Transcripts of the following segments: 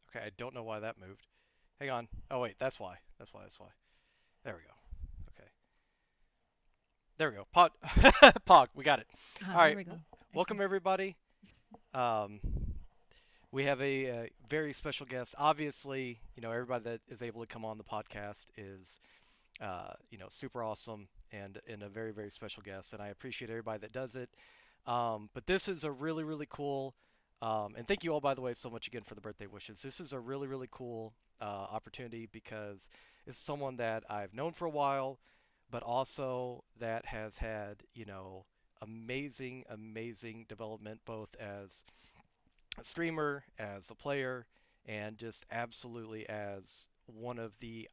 Okay, I don't know why that moved. Hang on. Oh wait, that's why. That's why. There we go. Okay. There we go. Pod Pog, we got it. All There right. we go. I Welcome see. everybody. Um we have a very special guest. Obviously, everybody that is able to come on the podcast is super awesome and a very very special guest, and I appreciate everybody that does it. But this is a really really cool, and thank you all by the way so much again for the birthday wishes. This is a really really cool opportunity because it's someone that I've known for a while, but also that has had amazing amazing development both as a streamer, as a player, and just absolutely as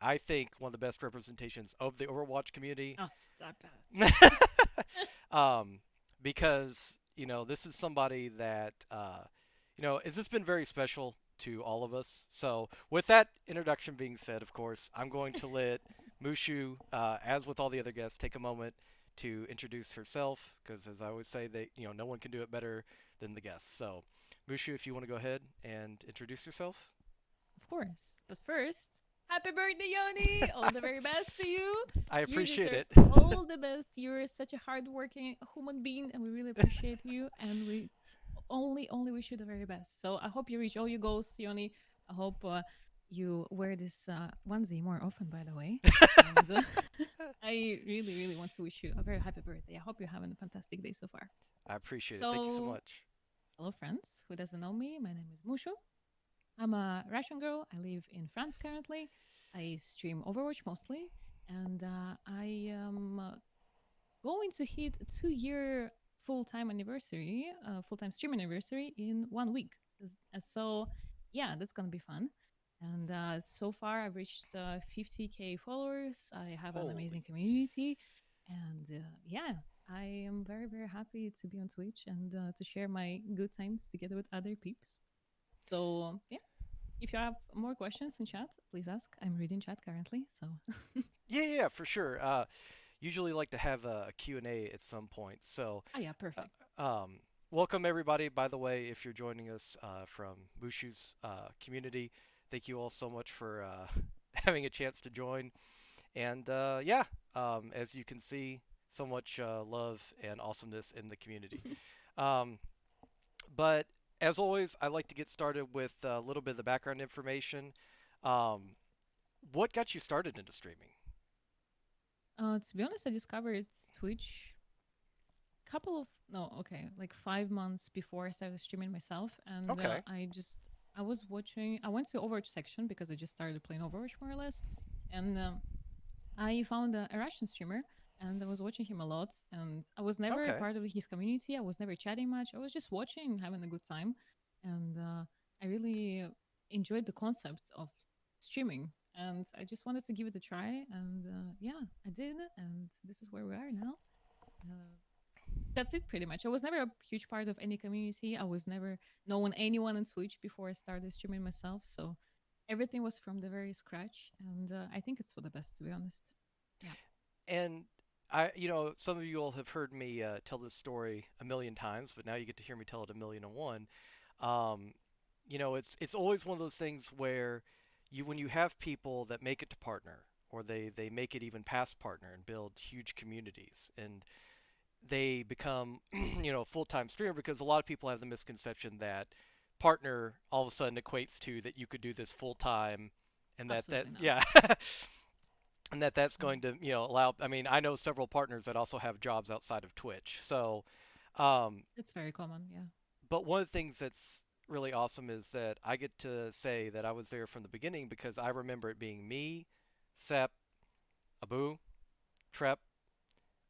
I think, one of the best representations of the Overwatch community. Oh, stop it. um, because, this is somebody that, it's just been very special to all of us. So, with that introduction being said, of course, I'm going to let Mushu, as with all the other guests, take a moment to introduce herself, because as I always say, no one can do it better than the guests. So, Mushu, if you want to go ahead and introduce yourself. Of course. But first, happy birthday, Yawny! All the very best to you. I You appreciate deserve it. all the best. You're such a hardworking human being, and we really appreciate you. And we only wish you the very best. So I hope you reach all your goals, Yoni. I hope you wear this onesie more often, by the way. And I really, really want to wish you a very happy birthday. I hope you're having a fantastic day so far. I appreciate it. Thank you so So, much. hello, friends. Who doesn't know me? My name is Mushu. I'm a Russian girl. I live in France currently. I stream Overwatch mostly, and I am going to hit a 2 year full-time anniversary, full-time stream anniversary in 1 week. So, yeah, that's gonna be fun. And so far, I've reached 50K followers. I have an Holy. amazing community, and yeah, I am very very happy to be on Twitch and to share my good times together with other peeps. So yeah, if you have more questions in chat, please ask. I'm reading chat currently. So, Yeah, yeah, for sure. Usually like to have a Q&A at some point. So, oh, yeah, perfect. welcome everybody. By the way, if you're joining us from Mushu's community, thank you all so much for having a chance to join. And yeah, as you can see, so much love and awesomeness in the community. Um, but as always, I like to get started with a little bit of the background information. Um, what got you started into streaming? To be honest, I discovered Twitch couple of no, okay, like 5 months before I started streaming myself, and Okay. I was watching. I went to Overwatch section because I just started playing Overwatch more or less, and I found a Russian streamer and I was watching him a lot. And I was never a Okay. part of his community. I was never chatting much. I was just watching, having a good time. And I really enjoyed the concept of streaming. And I just wanted to give it a try. And yeah, I did. And this is where we are now. Uh, that's it pretty much. I was never a huge part of any community. I was never knowing anyone on Twitch before I started streaming myself. So everything was from the very scratch. And I think it's for the best, to be honest. Yeah. And some of you all have heard me tell this story a million times, but now you get to hear me tell it a million and one. Um, it's always one of those things where when you have people that make it to partner, or they make it even past partner and build huge communities, and they become full-time streamer, because a lot of people have the misconception that partner all of a sudden equates to that you could do this full-time, and that Absolutely not. yeah and that's No. going to allow. I mean, I know several partners that also have jobs outside of Twitch. So um, It's very common. Yeah. but one of the things that's really awesome is that I get to say that I was there from the beginning, because I remember it being me, Sep, Abu, Trep,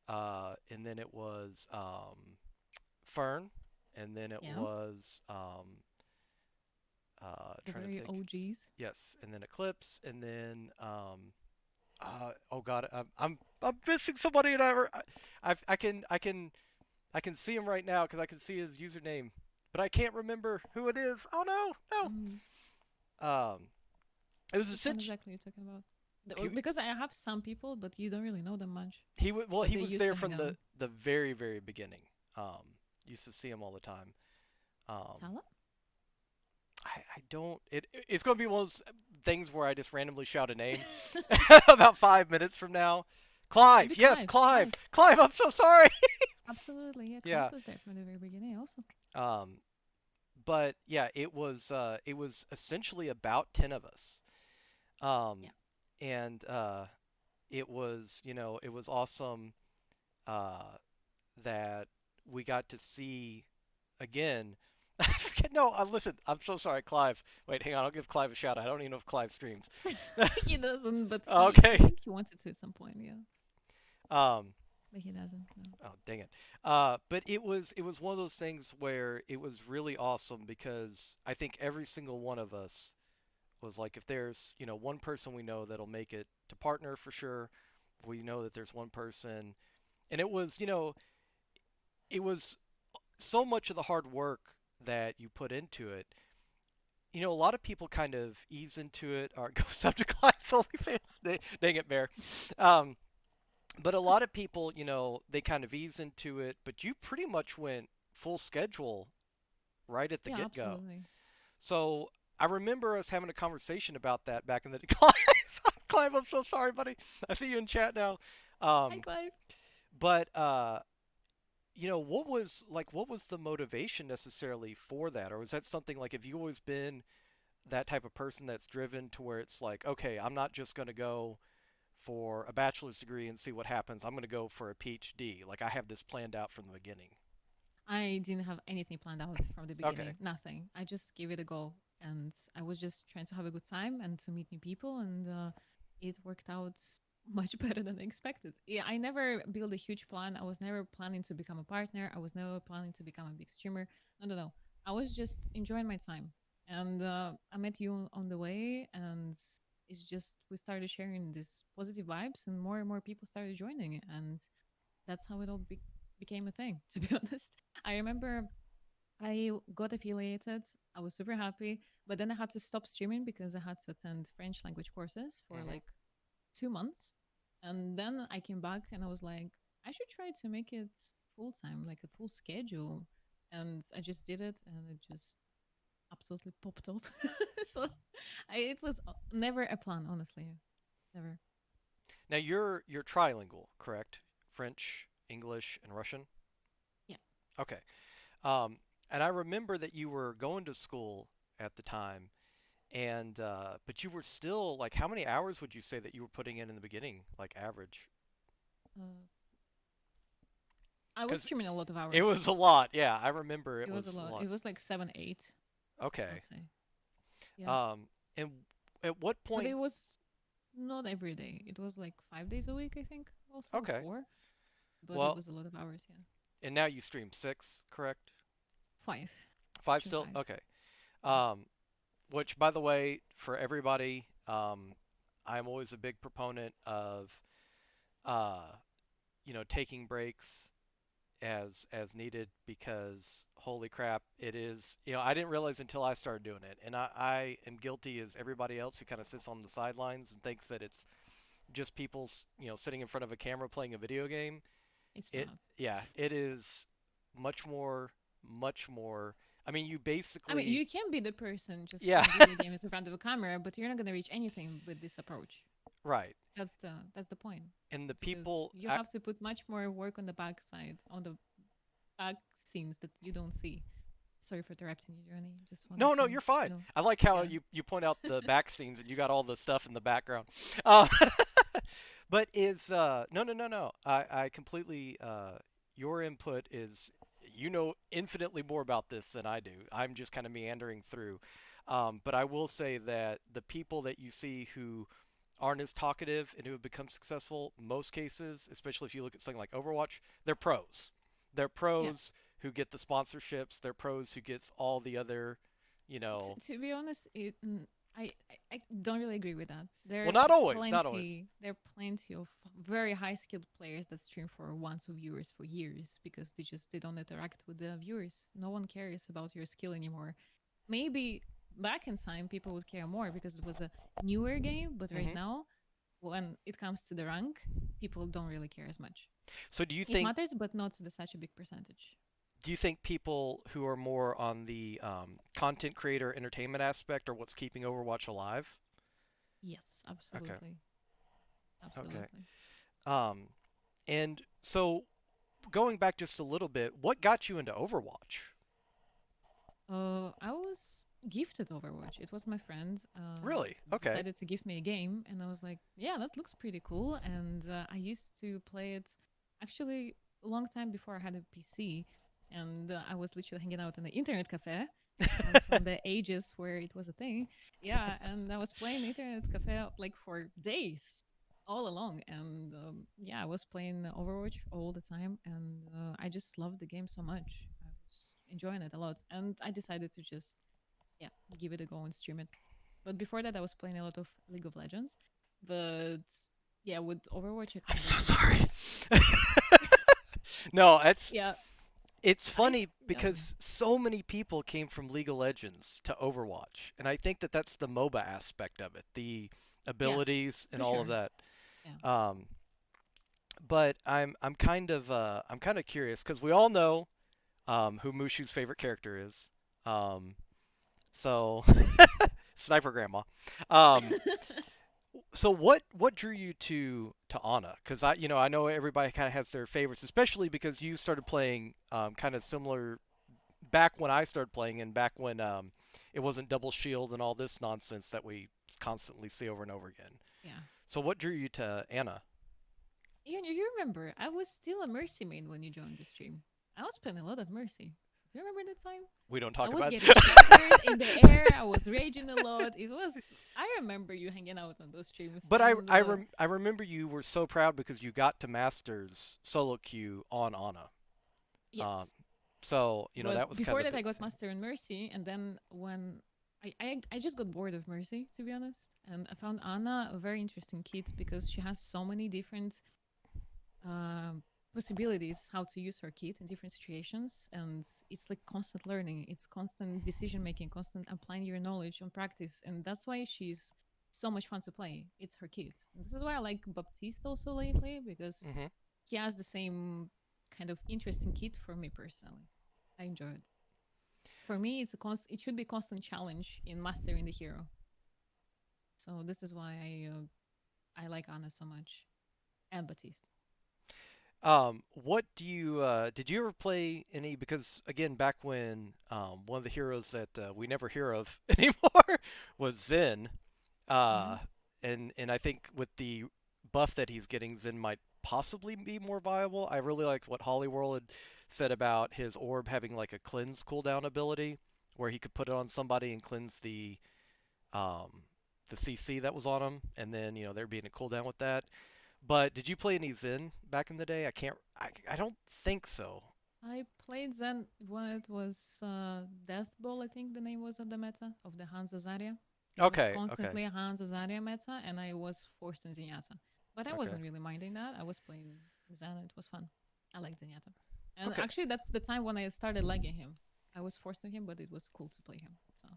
and then it was Fern, and then it Yeah. was The trying to very think. OGs. Yes, and then Eclipse, and then oh god, I'm missing somebody, and I can see him right now because I can see his username, but I can't remember who it is. Oh no, Mm. no. It was a Which one cinch. exactly are you talking about? He Because I have some people, but you don't really know them much. well, But he they was used there to hang from out. the very very beginning. Used to see him all the time. Um, Sala? I don't. It's going to be one of those things where I just randomly shout a name about 5 minutes from now. Clive, Maybe yes, Clive. Clive, Clive. Clive. I'm so sorry. Absolutely. Yeah, Clive Yeah. was there from the very beginning also. Um, but yeah, it was essentially about 10 of us. Um, Yeah. and it was it was awesome uh, that we got to see again. I forget. No, listen. I'm so sorry, Clive. Wait, hang on. I'll give Clive a shout out. I don't even know if Clive streams. He doesn't, but I Okay. think he wanted to at some point, yeah. Um. But he doesn't, no. Oh, dang it. But it was one of those things where it was really awesome because I think every single one of us was like, if there's one person we know that'll make it to partner for sure, we know that there's one person, and it was so much of the hard work that you put into it. A lot of people kind of ease into it or go sub to Clive's OnlyFans. Dang it, Bear. Um, but a lot of people, they kind of ease into it, but you pretty much went full schedule right at the Yeah, get go. absolutely. So I remember us having a conversation about that back in the day. Clive, Clive, I'm so sorry, buddy. I see you in chat now. Hi, Um, Clive. but what was the motivation necessarily for that, or was that something like, have you always been that type of person that's driven to where it's like, okay, I'm not just going to go for a bachelor's degree and see what happens. I'm going to go for a PhD. Like I have this planned out from the beginning. I didn't have anything planned out from the Okay. beginning. Nothing. I just gave it a go, and I was just trying to have a good time and to meet new people, and it worked out much better than I expected. Yeah, I never built a huge plan. I was never planning to become a partner. I was never planning to become a big streamer. No, no, no. I was just enjoying my time, and I met you on the way, and it's just we started sharing these positive vibes, and more people started joining, and that's how it all became a thing. To be honest, I remember I got affiliated. I was super happy, but then I had to stop streaming because I had to attend French language courses for Hmm. like 2 months. And then I came back and I was like, I should try to make it full time, like a full schedule. And I just did it and it just absolutely popped off. So it was never a plan, honestly. Never. Now you're trilingual, correct? French, English, and Russian. Yeah. Okay. And I remember that you were going to school at the time, and but you were still like, how many hours would you say that you were putting in the beginning, like average? Uh, I was Because streaming a lot of it hours. was a lot. Yeah, I remember it It was a was a lot. lot. It was like 7, 8, I'll Okay. say. Yeah. Um, and at what But it point? was not every day. It was like 5 days a week, I think, also Okay. 4. But it Well, was a lot of hours, yeah. and now you stream six, correct? 5. Five Stream still? 5. Okay. Yeah. Um, which, by the way, for everybody, I'm always a big proponent of, uh, taking breaks as needed because holy crap, it is. I didn't realize until I started doing it, and I am guilty as everybody else who kind of sits on the sidelines and thinks that it's just people, sitting in front of a camera playing a video game. It's It, not. yeah, it is much more, much more. I mean, you I mean, basically, you can be the person just yeah, playing video games in front of a camera, but you're not going to reach anything with this approach. right. That's the point And the because people, you have to put much more work on the back side, on the back scenes that you don't see. Sorry for interrupting you, Johnny. Just wanted no, no, to, you're fine. you know, I like how yeah, you point out the back scenes and you got all the stuff in the background. Uh, but is no, no, no, no. I completely your input is, infinitely more about this than I do. I'm just kind of meandering through. But I will say that the people that you see who aren't as talkative and who have become successful, most cases, especially if you look at something like Overwatch, they're pros. They're yeah. pros who get the sponsorships. They're pros who gets all the other, you know. To be honest, I don't really agree with that. Well, not always, not always. There are plenty of very high skilled players that stream for one two viewers for years because they don't interact with the viewers. No one cares about your skill anymore. Maybe back in time people would care more because it was a newer game, but right Hmm. now when it comes to the rank, people don't really care as much. So do you It think? matters, but not to the such a big percentage. do you think people who are more on the content creator entertainment aspect are what's keeping Overwatch alive? Yes, Okay. absolutely. Okay. Absolutely. Um, and so going back just a little bit, what got you into Overwatch? I was gifted Overwatch. It was my friend Really? Okay. decided to give me a game, and I was like, "Yeah, that looks pretty cool." And I used to play it actually a long time before I had a PC, and I was literally hanging out in the internet cafe from the ages where it was a thing. Yeah, and I was playing internet cafe like for days, all along, and yeah, I was playing Overwatch all the time, and I just loved the game so much. I was enjoying it a lot, and I decided to just yeah give it a go and stream it. But before that, I was playing a lot of League of Legends, but yeah, with Overwatch, I I'm kind so of sorry. stopped. No, Yeah, it's I funny yeah because so many people came from League of Legends to Overwatch, and I think that that's the MOBA aspect of it, the yeah abilities and for all of sure. that. Yeah, Um, but I'm kind of curious because we all know who Mushu's favorite character is. Um, so Sniper Grandma. Um, so what drew you to Ana? Because I know everybody kind of has their favorites, especially because you started playing kind of similar back when I started playing and back when it wasn't double shield and all this nonsense that we constantly see over and over again. yeah. So what drew you to Anna? You remember, I was still a Mercy main when you joined the stream. I was playing a lot of Mercy. Do you remember that time? We don't I talk was about. getting shattered in the air. I was raging a lot. It was. I remember you hanging out on those streams, But and I remember you were so proud because you got to Masters solo queue on Ana. Um, yes. so But that was kind before of the that, I big got thing. Master and Mercy, and then when I just got bored of Mercy, to be honest, and I found Anna a very interesting kit because she has so many different um, possibilities how to use her kit in different situations, and it's like constant learning, it's constant decision making, constant applying your knowledge on practice, and that's why she's so much fun to play. It's her kit, and this is why I like Baptiste also lately, because Hmm. he has the same kind of interesting kit for me personally. I enjoy it. For me, it should be a constant challenge in mastering the hero, so this is why I like Anna so much, and Baptiste. What do you did you ever play any? Because again, back when one of the heroes that we never hear of anymore was Zen. Mm-hmm. Uh, and I think with the buff that he's getting, Zen might possibly be more viable. I really liked what Hollyworld had said about his orb having like a cleanse cooldown ability, where he could put it on somebody and cleanse um, the CC that was on him, and then there being a cooldown with that. But did you play any Zen back in the day? I can't. I don't think so. I played Zen when it was Death Ball, I think the name was of the meta of the Hanzo Zarya. It was Okay. Okay. constantly a Hanzo Zarya meta, and I was forced in Zenyatta. But I Okay. wasn't really minding that. I was playing Zen, it was fun. I liked Zenyatta. And Okay. actually, that's the time when I started liking him. I was forced to him, but it was cool to play him. So,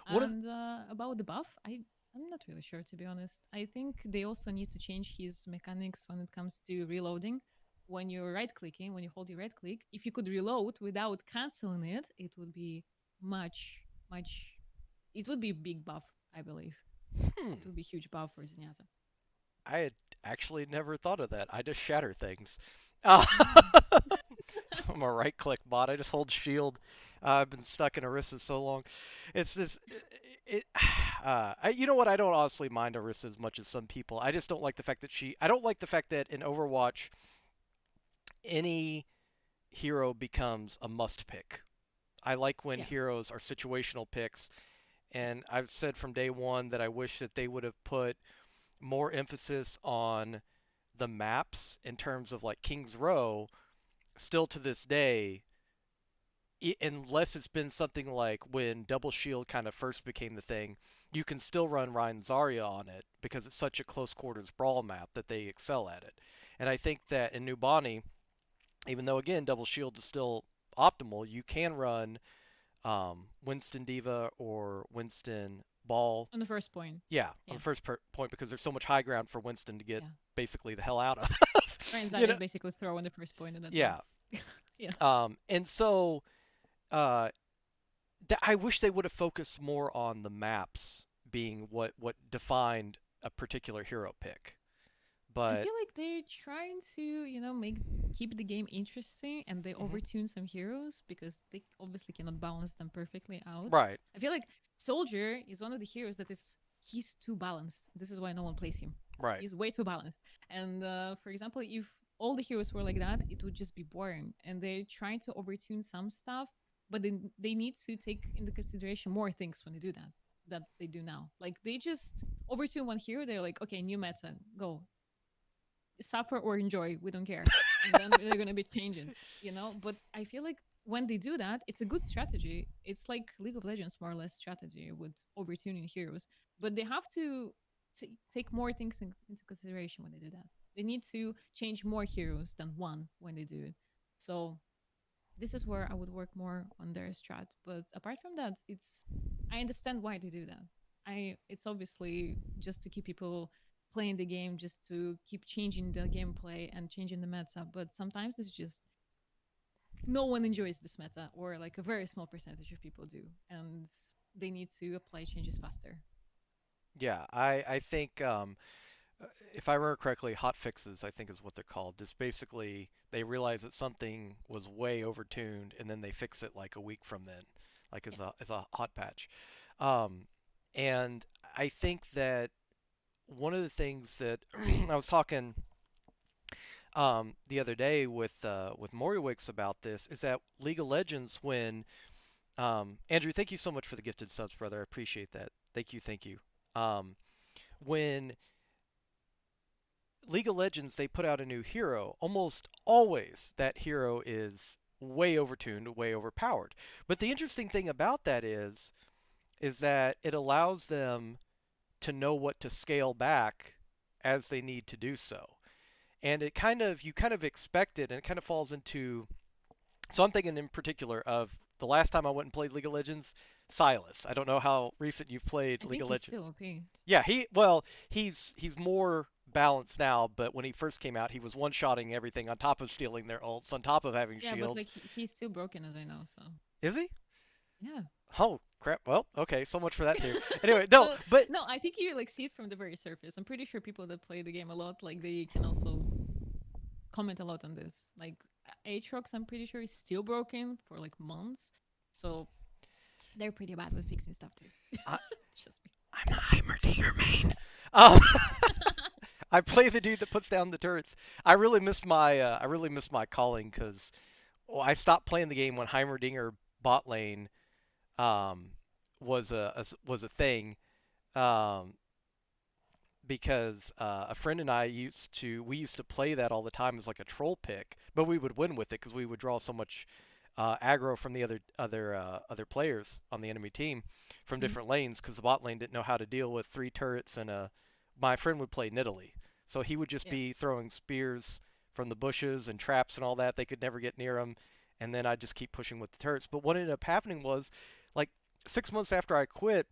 One of and about the buff, I'm not really sure to be honest. I think they also need to change his mechanics when it comes to reloading. When you're right clicking, when you hold your right click, if you could reload without canceling it, it would be much, much, it would be a big buff, I believe. hmm, It would be a huge buff for Zenyatta. I had actually never thought of that. I just shatter things. Uh, Yeah. I'm a right click bot. I just hold shield. I've been stuck in Orisa so long. It's this. It. You know what? I don't honestly mind Orisa as much as some people. I just don't like the fact that she. I don't like the fact that in Overwatch, any hero becomes a must pick. I like when Yeah. heroes are situational picks, and I've said from day one that I wish that they would have put more emphasis on the maps in terms of like King's Row. Still to this day, unless it's been something like when Double Shield kind of first became the thing, you can still run Ryan Zarya on it because it's such a close quarters brawl map that they excel at it. And I think that in Nubani, even though again Double Shield is still optimal, you can run Winston Diva or Winston Ball. On the first point. Yeah, on Yeah. the first point because there's so much high ground for Winston to get Yeah. basically the hell out of. Ryan you Zarya know, is basically throwing the first point and that's all. yeah. Yeah. And so uh, I wish they would have focused more on the maps being what defined a particular hero pick. I But feel like they're trying to, make keep the game interesting, and they mhm. overtune some heroes because they obviously cannot balance them perfectly out. Right, I feel like Soldier is one of the heroes that is he's too balanced. This is why no one plays him. right. He's way too balanced. And for example, if all the heroes were like that, it would just be boring. And they're trying to overtune some stuff, but they need to take into consideration more things when they do that they do now. Like they just overtune one hero, they're like, okay, new meta, go suffer or enjoy, we don't care, and then they're going to be changing, but I feel like when they do that, it's a good strategy. It's like League of Legends more or less strategy with overtuning heroes, but they have to take more things into consideration when they do that. They need to change more heroes than one when they do it. So this is where I would work more on their strat. But apart from that, I understand why they do that. It's obviously just to keep people playing the game, just to keep changing the gameplay and changing the meta. But sometimes it's just no one enjoys this meta, or like a very small percentage of people do, and they need to apply changes faster. Yeah, I think if I remember correctly, hot fixes I think is what they're called. Just basically they realize that something was way overtuned, and then they fix it like a week from then, like Yeah. as a hot patch. Um, and I think that one of the things that I was talking the other day with Moriwix about this is that League of Legends, when Andrew, thank you so much for the gifted subs, brother. I appreciate that. Thank you, thank you. When League of Legends they put out a new hero, almost always that hero is way overtuned, way overpowered. But the interesting thing about that is that it allows them to know what to scale back as they need to do so. And it kind of you kind of expect it, and it kind of falls into. So I'm thinking in particular of the last time I went and played League of Legends, Silas. I don't know how recent you've played I League think of he's Legends. still OP. Yeah, he's more balanced now, but when he first came out, he was one-shotting everything on top of stealing their ults, on top of having Yeah, but shields. like he's still broken, as I know. So Is he? yeah. Oh crap! Well, okay, so much for that dude. Anyway, no, but No, I think you like see it from the very surface. I'm pretty sure people that play the game a lot, like they can also comment a lot on this. Like Aatrox, I'm pretty sure is still broken for like months. So they're pretty bad with fixing stuff too. I, It's just me. I'm a Heimerdinger main. Um, I play the dude that puts down the turrets. I really missed my calling because I stopped playing the game when Heimerdinger bot lane um, was a thing. Um, because a friend and I used to play that all the time as like a troll pick, but we would win with it because we would draw so much aggro from the other players on the enemy team from Mm. different lanes because the bot lane didn't know how to deal with three turrets and a. My friend would play Nidalee, so he would just Yeah. be throwing spears from the bushes and traps and all that. They could never get near him, and then I'd just keep pushing with the turrets. But what ended up happening was, like 6 months after I quit,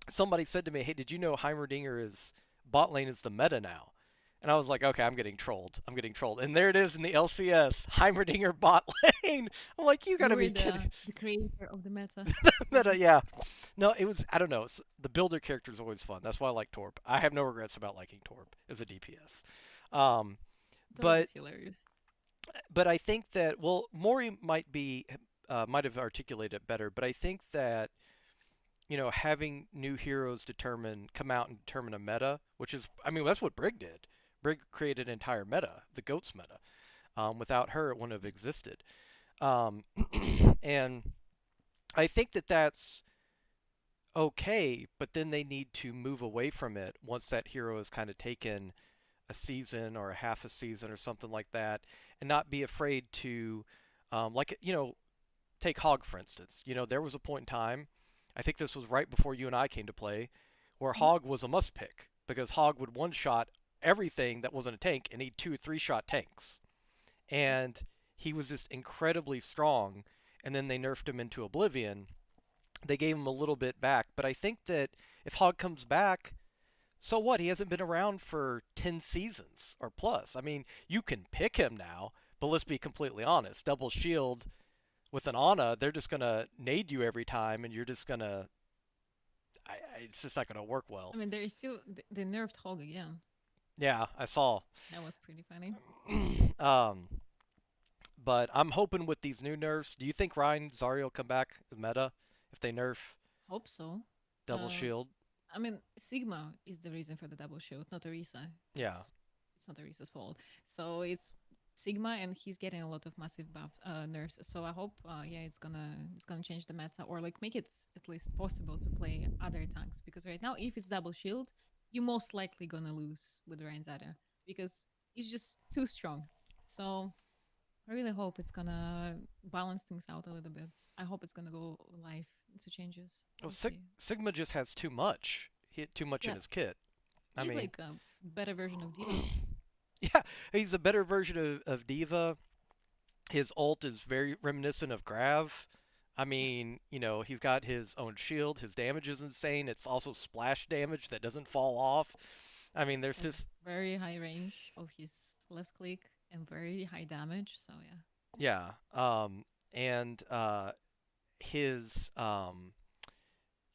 somebody said to me, "Hey, did you know Heimerdinger is bot lane is the meta now?" And I was like, "Okay, I'm getting trolled. I'm getting trolled." And there it is in the LCS, Heimerdinger bot lane. I'm like, "You You gotta were be kidding!" the creator of the meta. Meta, Really. yeah. No, it was. I don't know. The builder character is always fun. That's why I like Torp. I have no regrets about liking Torp as a DPS. Um, Torb but is hilarious. I think that Mori might have articulated it better. But I think that having new heroes come out and determine a meta, which is, I mean, that's what Brig did. Brig created an entire meta, the GOATS meta. Without her, it wouldn't have existed. Um, and I think that that's okay, but then they need to move away from it once that hero has kind of taken a season or a half a season or something like that, and not be afraid to, take Hog for instance. There was a point in time, I think this was right before you and I came to play, where Mhm. Hog was a must pick because Hog would one shot everything that wasn't a tank and he'd 2 or 3 shot tanks. Yeah. And he was just incredibly strong, and then they nerfed him into oblivion. They gave him a little bit back, but I think that if Hog comes back, so what? He hasn't been around for 10 seasons or plus. I mean, you can pick him now, But let's be completely honest. Double shield with an Ana, they're just gonna nade you every time, and you're just gonna. It's just not gonna work I well. mean, there is still they nerfed Hog again. Yeah, I saw. That was pretty funny. um, but I'm hoping with these new nerfs. Do you think Ryan Zarya will come back meta if they nerf Hope so. double Uh, shield? I mean, Sigma is the reason for the double shield, not Orisa. Yeah. It's not Orisa's fault. So it's Sigma, and he's getting a lot of massive buff nerfs. So I hope, yeah, it's gonna change the meta, or like make it at least possible to play other tanks. Because right now, if it's double shield, you most likely gonna lose with Reinzada because he's just too strong. So I really hope it's gonna balance things out a little bit. I hope it's gonna go live into changes. Oh, We'll see. Sigma just has too much. He had too much in Yeah, his kit. I he's mean, like a better version of Diva. yeah, he's a better version of Diva. His ult is very reminiscent of Grav. I Yeah, mean, he's got his own shield. His damage is insane. It's also splash damage that doesn't fall off. I mean, there's has just very high range of his left click and very high damage. So yeah, yeah. And his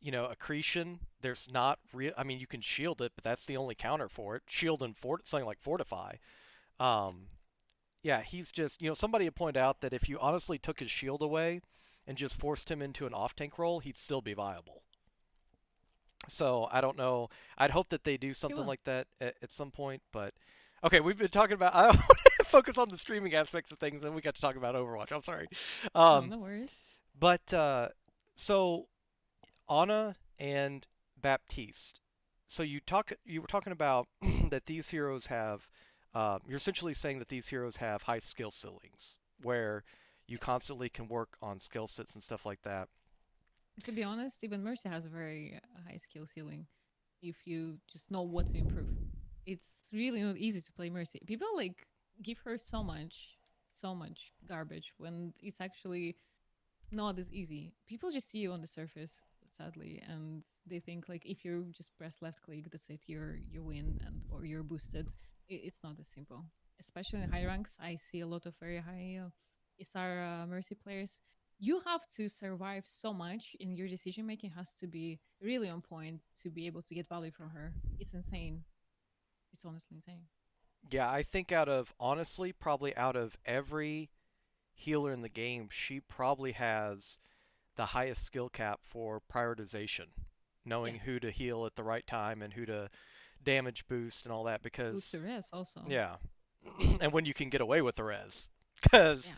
accretion. There's not real. I mean, you can shield it, but that's the only counter for it. Shield and something like fortify. Um, yeah, he's just somebody had pointed out that if you honestly took his shield away and just forced him into an off tank role, he'd still be viable. So I don't know. I'd hope that they do he something will. like that at some point. But okay, we've been talking about. I want to focus on the streaming aspects of things, and we got to talk about Overwatch. I'm sorry. No, Um, no worries. but so Ana and Baptiste. So you were talking about that these heroes have. You're essentially saying that these heroes have high skill ceilings, where you constantly can work on skill sets and stuff like that. To be honest, even Mercy has a very high skill ceiling if you just know what to improve. It's really not easy to play Mercy. People like give her so much garbage when it's actually not as easy. People just see you on the surface, sadly, and they think like if you just press left click, that's it, you win and or you're boosted. It's not as simple. Especially in high ranks, I see a lot of very high Isara Mercy players. You have to survive so much, and your decision making has to be really on point to be able to get value from her. It's insane. It's honestly insane. Yeah, I think honestly, probably out of every healer in the game, she probably has the highest skill cap for prioritization, Yeah, knowing who to heal at the right time and who to damage boost and all that. boost Because the res also. yeah, and when you can get away with the res, because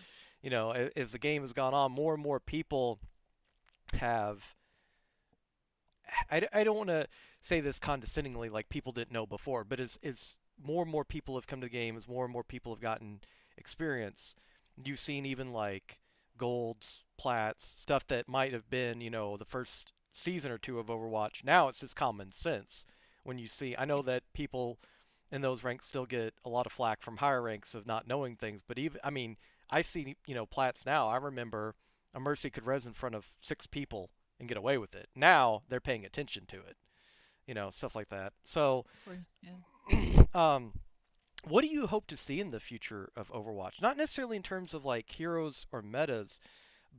Yeah, as the game has gone on, more and more people have. I don't want to say this condescendingly, like people didn't know before, but as more and more people have come to the game, as more and more people have gotten experience, you've seen even like golds, plats, stuff that might have been, the first season or two of Overwatch. Now it's just common sense when you see. I know yeah, that people in those ranks still get a lot of flack from higher ranks of not knowing things, but even I mean, I see, plats now. I remember a Mercy could res in front of 6 people and get away with it. Now they're paying attention to it, stuff like that. So, of course. Yeah. um, what do you hope to see in the future of Overwatch? Not necessarily in terms of like heroes or metas,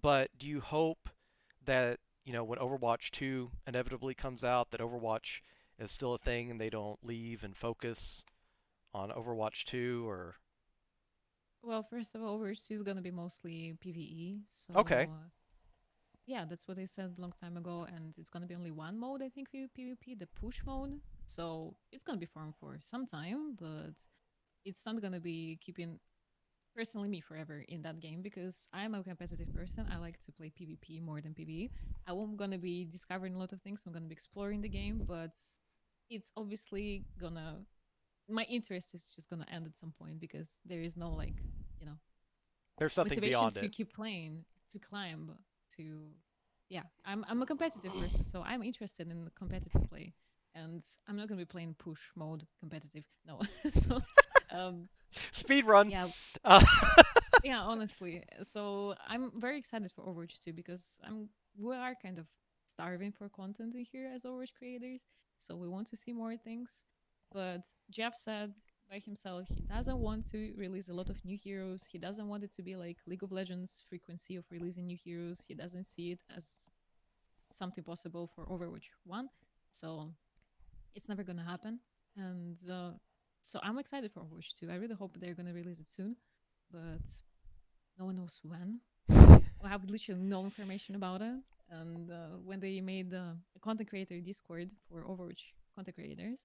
but do you hope that, when Overwatch 2 inevitably comes out, that Overwatch is still a thing and they don't leave and focus on Overwatch 2 or. Well, first of all, Overwatch 2 is going to be mostly PvE. Okay. So, yeah, that's what they said a long time ago. And it's going to be only one mode, I think, for PvP, the push mode. So, it's going to be farm for some time, but it's not going to be keeping, personally, me forever in that game because I'm a competitive person. I like to play PvP more than PvE. I'm going to be discovering a lot of things. I'm going to be exploring the game, but it's obviously going to, my interest is just going to end at some point because there is no, like, you know, There's nothing motivation beyond to it. keep playing, to climb, to yeah. I'm a competitive person, so I'm interested in competitive play, and I'm not gonna be playing push mode competitive. No, so um, Speed run. yeah, Uh, yeah. Honestly, so I'm very excited for Overwatch 2 because we are kind of starving for content in here as Overwatch creators, so we want to see more things. But Jeff said by himself. He doesn't want to release a lot of new heroes. He doesn't want it to be like League of Legends frequency of releasing new heroes. He doesn't see it as something possible for Overwatch 1. So it's never going to happen. And so I'm excited for Overwatch 2. I really hope they're going to release it soon, but no one knows when. I have literally no information about it. And when they made a content creator Discord for Overwatch content creators,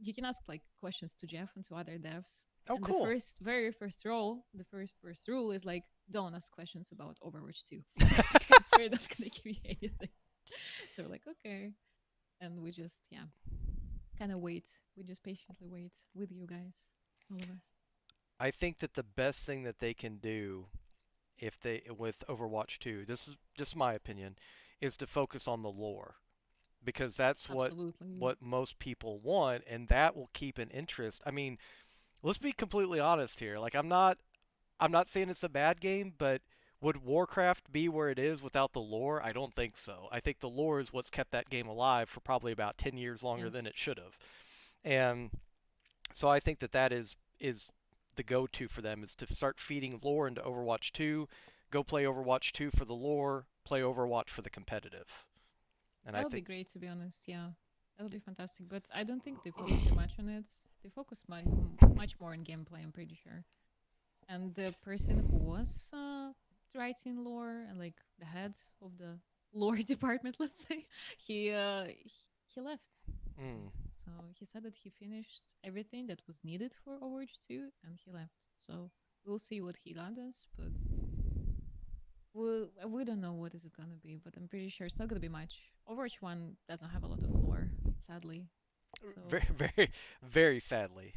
you can ask like questions to Jeff and to other devs. Oh, And the cool. very first rule, the first rule is like, don't ask questions about Overwatch 2 because we're not gonna give you anything. So we're like, okay, and we just kind of wait. We just patiently wait with you guys, all of us. I think that the best thing that they can do if they with Overwatch 2, this is just my opinion, is to focus on the lore because that's Absolutely. what most people want and that will keep an interest. I mean, let's be completely honest here. Like I'm not saying it's a bad game, but would Warcraft be where it is without the lore? I don't think so. I think the lore is what's kept that game alive for probably about 10 years longer than Yes. it should have. And so I think that is the go-to for them is to start feeding lore into Overwatch 2. Go play Overwatch 2 for the lore, play Overwatch for the competitive. And That I would be think great, to be honest. Yeah, that would be fantastic. But I don't think they focus too much on it. They focus much more on gameplay, I'm pretty sure. And the person who was writing lore and like the head of the lore department, let's say, he left, I think. mm, So he said that he finished everything that was needed for Overwatch 2 and he left. So we'll see what he got us, but we don't know what is it gonna be, but I'm pretty sure it's not gonna be much. Overwatch 1 doesn't have a lot of lore, sadly. So very very very sadly.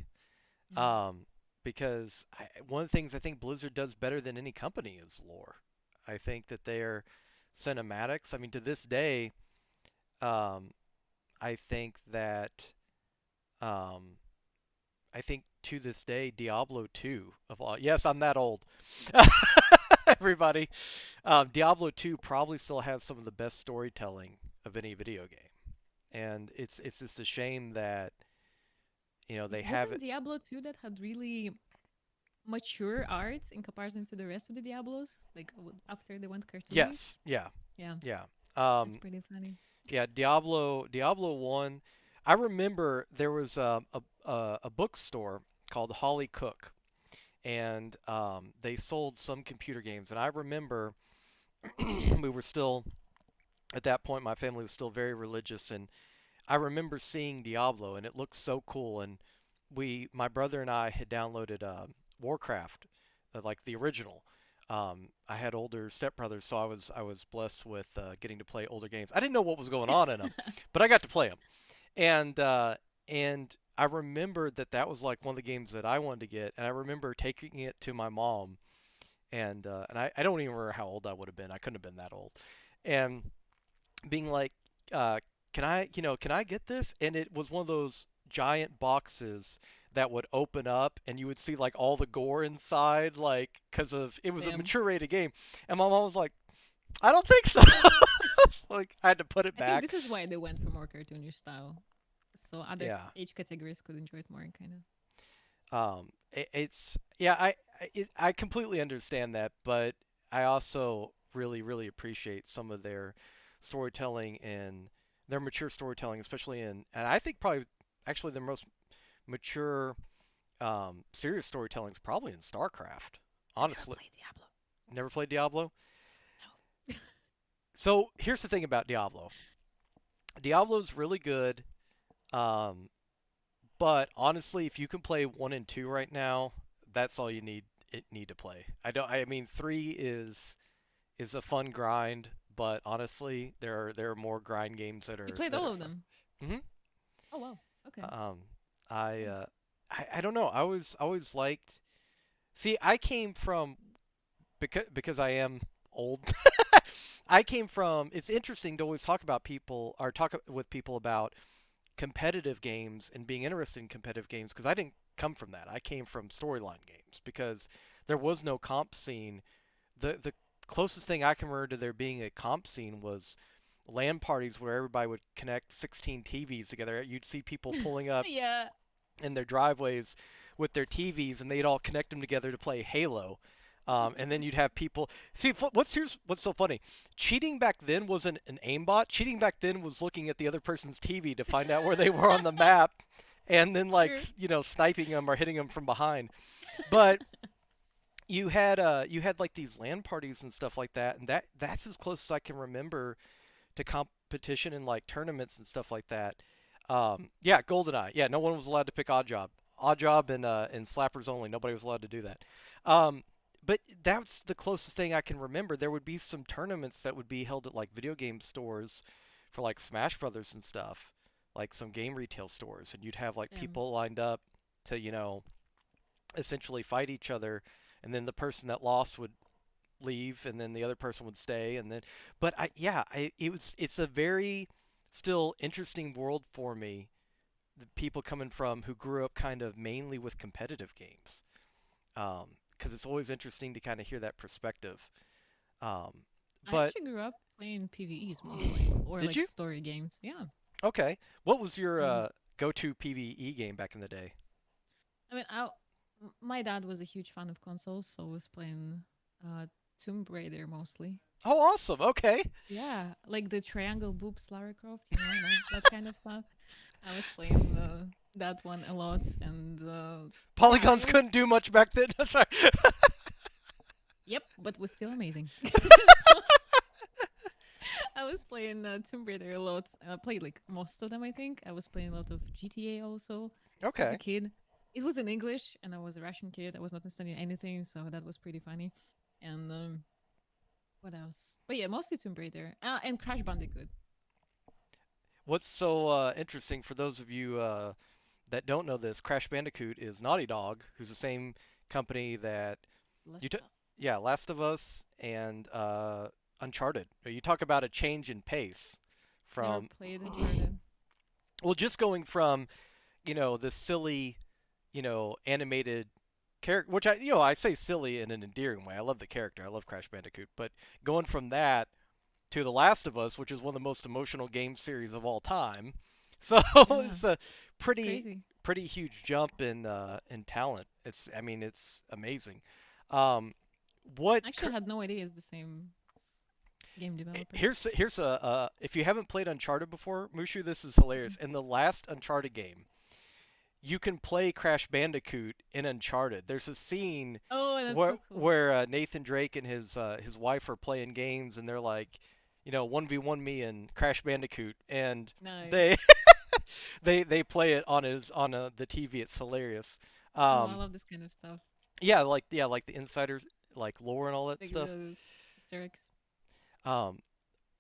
yeah, Um, because one of the things I think Blizzard does better than any company is lore. I think that their cinematics, I mean to this day, um, I think that um, I think to this day, Diablo 2 of all. Yes, I'm that old. Everybody, Diablo 2 probably still has some of the best storytelling of any video game, and it's just a shame that they have wasn't it. Diablo 2 that had really mature art in comparison to the rest of the Diablos? Like after they went cartoonish? Yes, yeah, Yeah, yeah, that's um, pretty funny. yeah. Diablo 1. I remember there was a bookstore called Holly Cook, and they sold some computer games, and I remember we were still at that point my family was still very religious and I remember seeing Diablo and it looked so cool and my brother and I had downloaded Warcraft like the original. I had older stepbrothers, so I was blessed with getting to play older games. I didn't know what was going on in them, but I got to play them, and I remember that that was like one of the games that I wanted to get, and I remember taking it to my mom, and I don't even remember how old I would have been. I couldn't have been that old, and being like, "Can can I get this?" And it was one of those giant boxes that would open up, and you would see like all the gore inside, like because of it was a Damn. mature rated game. And my mom was like, "I don't think so." Like I had to put it I think back. this is why they went for more cartoonish style. So other Yeah. age categories could enjoy it more, kind of. It's yeah. I completely understand that, but I also really appreciate some of their storytelling and their mature storytelling, especially and I think probably actually their most mature serious storytelling is probably in StarCraft. I never Honestly, played Diablo. never played Diablo. No. So here's the thing about Diablo. Diablo's really good, um, but honestly, if you can play 1 and 2 right now, that's all you need to play. I mean 3 is a fun grind, but honestly, there are more grind games You played that all are of fun. them. hmm Oh wow. Okay. Um, I, Cool. uh, I don't know. I was always liked. See, I came from because I am old. I came from. It's interesting to always talk about people or talk with people about competitive games and being interested in competitive games because I didn't come from that. I came from storyline games because there was no comp scene. The closest thing I can remember to there being a comp scene was LAN parties where everybody would connect 16 TVs together. You'd see people pulling up Yeah. in their driveways with their TVs, and they'd all connect them together to play Halo. And then you'd have people see what's so funny. Cheating back then wasn't an aimbot. Cheating back then was looking at the other person's TV to find out where they were on the map, and then like True. sniping them or hitting them from behind. But you had like these LAN parties and stuff like that, and that's as close as I can remember to competition and like tournaments and stuff like that. Yeah, GoldenEye. Yeah, no one was allowed to pick Odd Job. Odd Job and Slappers only. Nobody was allowed to do that. Um, but that's the closest thing I can remember. There would be some tournaments that would be held at like video game stores for like Smash Brothers and stuff, like some game retail stores, and you'd have like Um, people lined up to essentially fight each other, and then the person that lost would leave, and then the other person would stay, and then but I yeah I it was it's a very still interesting world for me, the people coming from who grew up kind of mainly with competitive games, because it's always interesting to kind of hear that perspective. um, I but actually grew up playing PvEs mostly, or did like you? story games. Yeah. Okay, what was your And go-to PvE game back in the day? I mean, my dad was a huge fan of consoles, so I was playing uh, Tomb Raider mostly. Oh, awesome. Okay. Yeah, like the triangle boobs Lara Croft, that kind of stuff. I was playing that one a lot, and yeah, Polygons it was. couldn't do much back then. Sorry. Yep, but was still amazing. I was playing Tomb Raider a lot. I played like most of them, I think. I was playing a lot of GTA also as a Okay. kid. It was in English, and I was a Russian kid. I was not understanding anything, so that was pretty funny. And what else? But yeah, mostly Tomb Raider and Crash Bandicoot. What's so interesting for those of you that don't know this, Crash Bandicoot is Naughty Dog, who's the same company that you Last took. of Us. Yeah, Last of Us and Uncharted. You talk about a change in pace Never from, played Uncharted. well, just going from, the silly, animated character, which I say silly in an endearing way. I love the character. I love Crash Bandicoot, but going from that to The Last of Us, which is one of the most emotional game series of all time. So Yeah, it's a it's pretty crazy. pretty huge jump in talent. It's amazing. Um, what Actually, I had no idea it's the same game developer. here's a if you haven't played Uncharted before, Mushu, this is hilarious. Mm. In the last Uncharted game, you can play Crash Bandicoot in Uncharted. There's a scene Oh, that's where so cool. Nathan Drake and his wife are playing games, and they're like, 1v1 me and Crash Bandicoot, and Nice. they they play it on the TV. It's hilarious. Oh, I Um, love this kind of stuff. yeah, like the insiders, like lore and all that Like stuff. the Easter eggs. Um,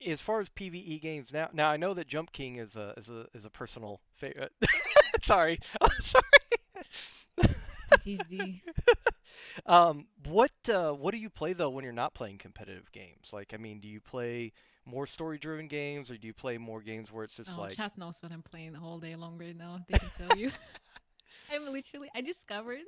as far as PVE games now I know that Jump King is a personal favorite. Sorry, sorry. PTSD. What do you play though when you're not playing competitive games? Like, I mean, do you play more story-driven games, or do you play more games where it's just Oh, like, chat knows what I'm playing all day long right now. They can tell you. I discovered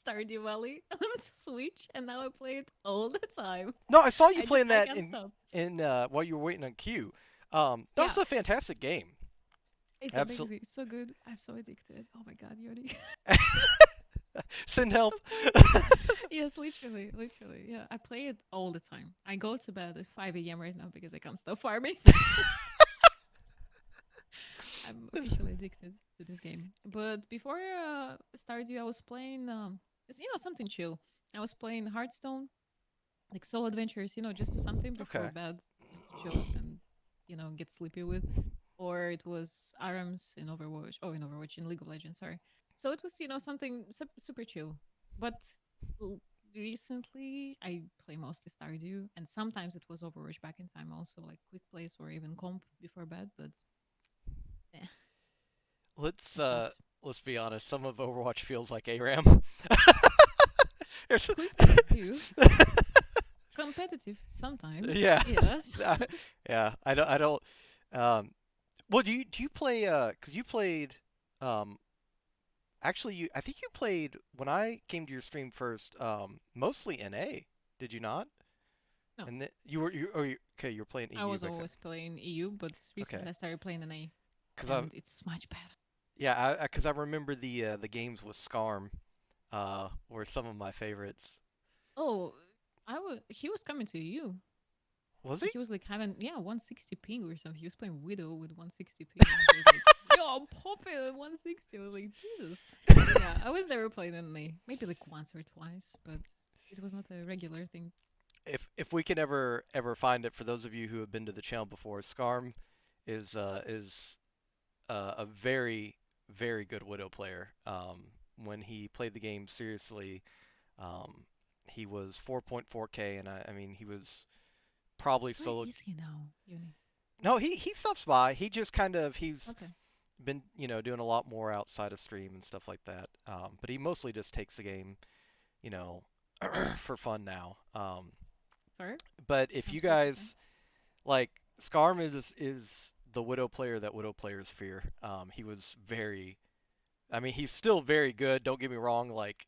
Stardew Valley on Switch, and now I play it all the time. no, I saw you playing I that can't stop. in while you were waiting on queue. Yeah, That's a fantastic game. it's Absolutely. amazing. It's so good. I'm so addicted. Oh my god, Yoni. Send help. Stop playing. Yes, literally, literally. Yeah, I play it all the time. I go to bed at 5 a.m. right now because I can't stop farming. I'm officially addicted to this game. But before Stardew, I was playing, it's, something chill. I was playing Hearthstone, like solo adventures, just something before Okay. bed, just to chill and, get sleepy with. Or it was ARMS in Overwatch. Oh, in Overwatch, in League of Legends, sorry. So it was, something super chill. But l- recently, I play mostly Stardew, and sometimes it was Overwatch back in time also, like quick plays or even comp before bed. But yeah, Let's I uh stopped. let's be honest. Some of Overwatch feels like ARAM. There's- Quick plays do. Competitive sometimes, yeah. yes. Yeah. I don't. Um. Well, do you play? Cause you played. Um. Actually, I think you played when I came to your stream first. Mostly NA. Did you not? No, And then okay. You were playing I EU was back then. always playing EU, but Okay. recently I started playing NA, Cause I and it's much better. Yeah, because I remember the games with Scarm were some of my favorites. Oh, I was. He was coming to you. Was he? He was like having 160 ping or something. He was playing Widow with 160 ping. He was like, "Yo, I'm popping at 160." I was like, "Jesus." But yeah, I was never playing only maybe like once or twice, but it was not a regular thing. If we can ever find it, for those of you who have been to the channel before, Scarm is a very good Widow player. When he played the game seriously, um, he was 4.4K, and I mean he was probably Where solo. is he now, Uni? No, he stops by. He just kind of he's Okay, been doing a lot more outside of stream and stuff like that. But he mostly just takes the game you know for fun now. fair, But if you absolutely fair. guys like Scarm is the Widow player that Widow players fear. He was very I mean, he's still very good. Don't get me wrong. Like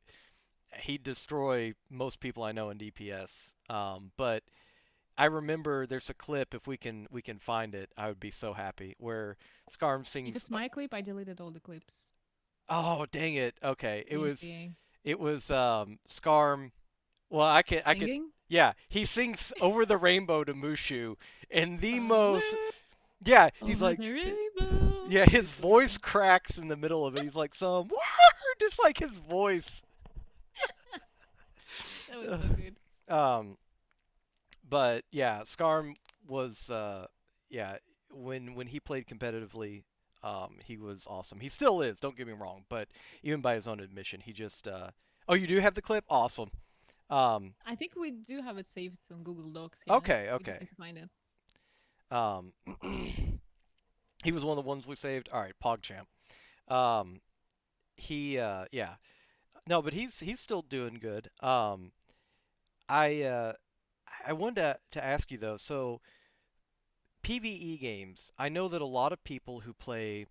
he'd destroy most people I know in DPS. But I remember there's a clip. If we can find it, I would be so happy. Where Scarm If sings. it's my clip, I deleted all the clips. Oh dang it! Okay, it was GGA. it was Scarm. Well, I could. Singing? Yeah, he sings "Over the Rainbow" to Mushu, and the most. Somewhere Yeah, he's over like. the rainbow. Yeah, his It's so voice good. cracks in the middle of it. He's like some just like his voice. That was so good. Um, but yeah, Scarm was yeah, when he played competitively, he was awesome. He still is, don't get me wrong, but even by his own admission, he just oh, you do have the clip? Awesome. Um, I think we do have it saved on Google Docs, yeah. okay, We just okay. need to find it. Um, he was one of the ones we saved. All right, PogChamp. Um, he yeah. No, but he's still doing good. I uh I wanted to ask you though. So PvE games. I know that a lot of people who play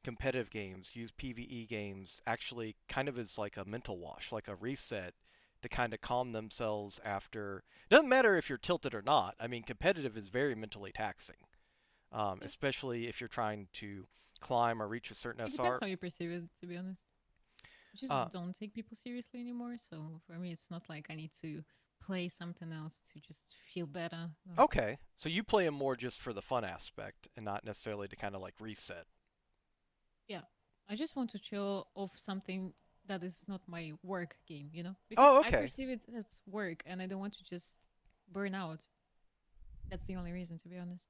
competitive games use PvE games actually kind of as like a mental wash, like a reset to kind of calm themselves after. Doesn't matter if you're tilted or not. I mean, competitive is very mentally taxing, Yeah. especially if you're trying to climb or reach a certain It depends SR. how you perceive it, to be honest. I Uh, just don't take people seriously anymore. So for me, it's not like I need to play something else to just feel better. No. okay, so you play them more just for the fun aspect and not necessarily to kind of like reset. Yeah. I just want to chill off something that is not my work game, you know? Because Oh, I okay. perceive it as work and I don't want to just burn out. That's the only reason, to be honest.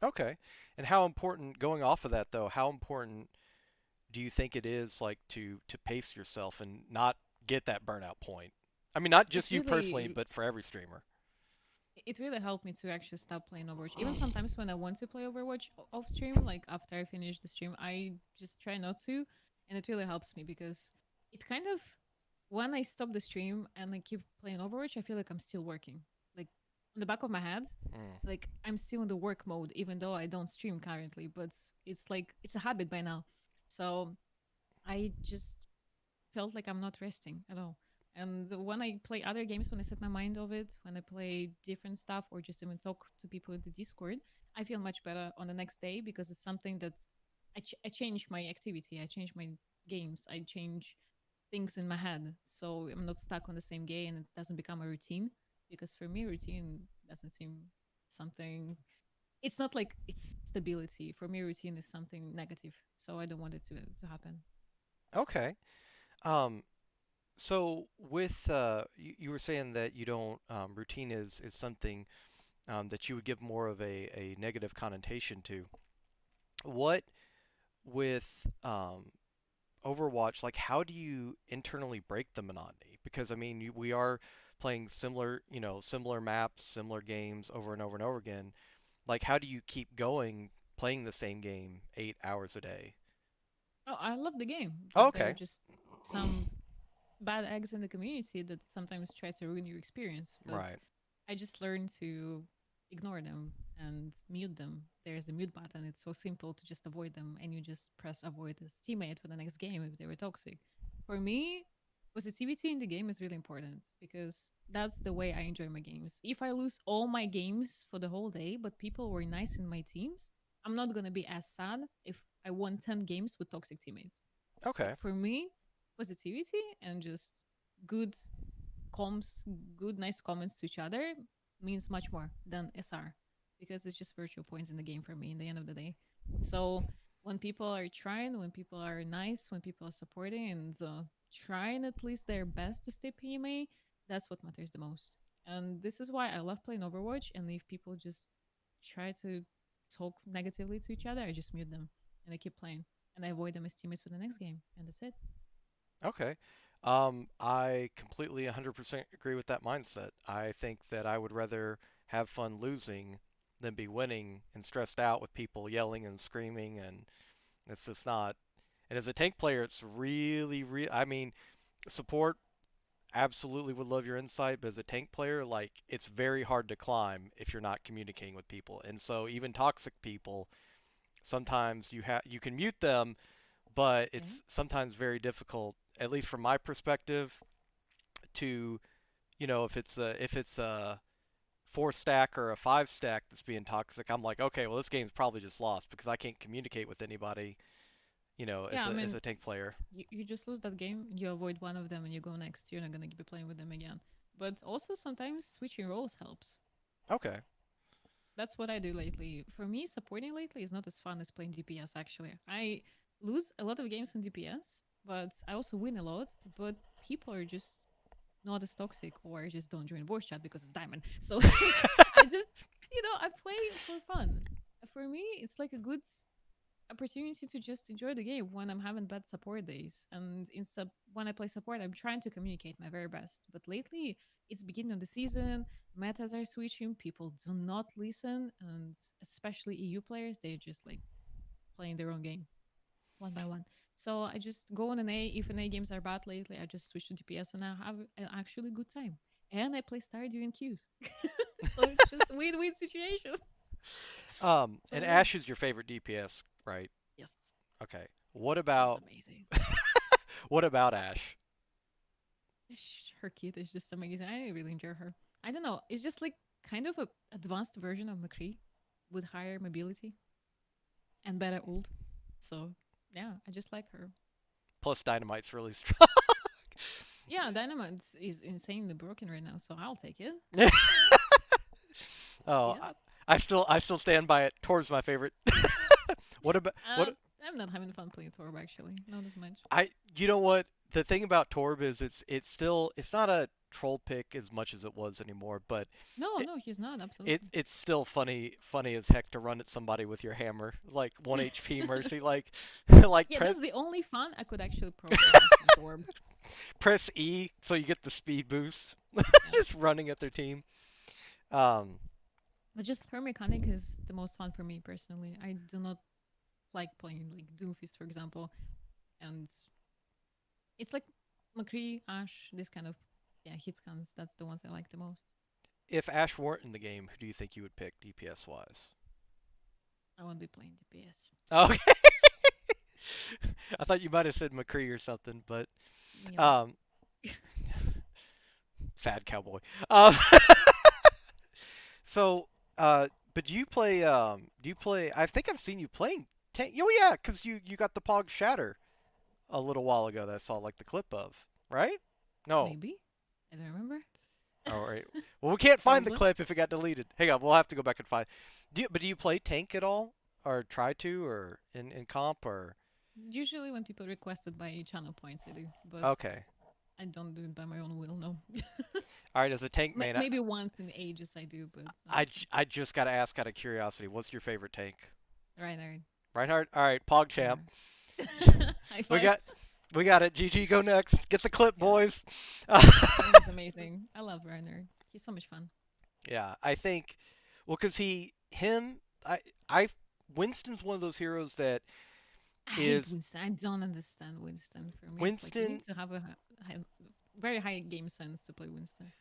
Okay. And how important, going off of that though, how important do you think it is like to pace yourself and not get that burnout point? I mean, not It just you personally, really but for every streamer. it really helped me to actually stop playing Overwatch. Even sometimes when I want to play Overwatch off stream, like after I finish the stream, I just try not to, and it really helps me because it kind of when I stop the stream and I keep playing Overwatch, I feel like I'm still working. Like on the back of my head, Mm. like I'm still in the work mode, even though I don't stream currently. But it's like it's a habit by now. So I just felt like I'm not resting at all. And when I play other games, when I set my mind of it, when I play different stuff or just even talk to people in the Discord, I feel much better on the next day because it's something that I change my activity, I change my games, I change things in my head. So I'm not stuck on the same game and it doesn't become a routine. Because for me, routine doesn't seem something. It's not like it's stability. For me, routine is something negative. So I don't want it to happen. Okay. Um, so with you were saying that you don't routine is something that you would give more of a negative connotation to. What with Overwatch, like how do you internally break the monotony? Because I mean, we are playing similar, similar maps, similar games over and over and over again. Like how do you keep going playing the same game 8 hours a day? Oh, I love the game, Oh, but there are okay. just some bad eggs in the community that sometimes try to ruin your experience. But Right. I just learned to ignore them and mute them. There's a mute button. It's so simple to just avoid them, and you just press avoid as teammate for the next game if they were toxic. For me, positivity in the game is really important because that's the way I enjoy my games. If I lose all my games for the whole day, but people were nice in my teams, I'm not gonna be as sad if I won 10 games with toxic teammates. Like Okay. for me, positivity and just good comms, good, nice comments to each other means much more than SR because it's just virtual points in the game for me in the end of the day. So when people are trying, when people are nice, when people are supporting and trying at least their best to stay PMA, that's what matters the most. And this is why I love playing Overwatch. And if people just try to talk negatively to each other, I just mute them and I keep playing and I avoid them as teammates for the next game. And that's it. Okay. I completely 100% agree with that mindset. I think that I would rather have fun losing than be winning and stressed out with people yelling and screaming, and it's just not. And as a tank player, it's I mean, support absolutely would love your insight, but as a tank player, like it's very hard to climb if you're not communicating with people. And so even toxic people, sometimes you can mute them, but Yeah. it's sometimes very difficult, at least from my perspective, to if it's a 4 stack or a 5 stack that's being toxic. I'm like, okay, well this game's probably just lost because I can't communicate with anybody, Yeah, I as mean, a tank player. you just lose that game, you avoid one of them, and you go next. You're not gonna be playing with them again. But also sometimes switching roles helps. Okay. That's what I do lately. For me, supporting lately is not as fun as playing DPS. Actually, I lose a lot of games on DPS, but I also win a lot. But people are just not as toxic, or just don't join voice chat because it's diamond. So I just, I play for fun. For me, it's like a good opportunity to just enjoy the game when I'm having bad support days. And when I play support, I'm trying to communicate my very best. But lately, it's beginning of the season, metas are switching, people do not listen, and especially EU players, they're just like playing their own game one by one. So I just go on an A. If an A games are bad lately, I just switch to DPS and I have an actually good time. And I play Stardew in queues. So it's just a win-win situation. And So yeah. Ash is your favorite DPS, right? Yes. Okay. What She's about amazing. what about Ash? Her kid is just amazing. I really enjoy her. I don't know. It's just like kind of a advanced version of McCree with higher mobility and better ult. So yeah, I just like her. Plus Dynamite's really strong. Yeah, Dynamite is insanely broken right now, so I'll take it. Oh, Yeah. I still stand by it. Tor's my favorite. What about Uh, what I'm not having fun playing Torb actually. Not as much. I you know what the thing about Torb is it's not a troll pick as much as it was anymore, but No, it, no, he's not. Absolutely. it's still funny as heck to run at somebody with your hammer, like 1 HP mercy, like like Yeah, press that's the only fun I could actually program from Torb. press E so you get the speed boost, Yeah. just running at their team. Um, But just her mechanic is the most fun for me personally. I do not like playing like Doomfist, for example, and it's like McCree, Ash, this kind of hit scans. That's the ones I like the most. if Ash weren't in the game, who do you think you would pick DPS wise? I won't be playing DPS. Okay. I thought you might have said McCree or something, but No, um, sad cowboy. Um, so, but do you play? Do you play? I think I've seen you playing. Oh yeah, because you got the Pog Shatter a little while ago that I saw like the clip of, right? No. maybe I don't remember. All right. Well, we can't find the Probably. clip if it got deleted. Hang on, we'll have to go back and find. But do you play tank at all, or try to, or in comp, or? Usually, when people request it by channel points, I do, but Okay. I don't do it by my own will. No. All right. As a tank main, Maybe once in ages I do, but not often. I just gotta ask out of curiosity, what's your favorite tank? Right, right. Reinhardt. All right, PogChamp. Sure. High We five. got we got it. GG, go next. Get the clip, Yeah, boys. Rainer's amazing. I love Rainer. He's so much fun. Yeah, I think. Well, cause I Winston's one of those heroes that I hate is Winston. I don't understand Winston. For me, it's like you need Winston. to have a very high game sense to play Winston.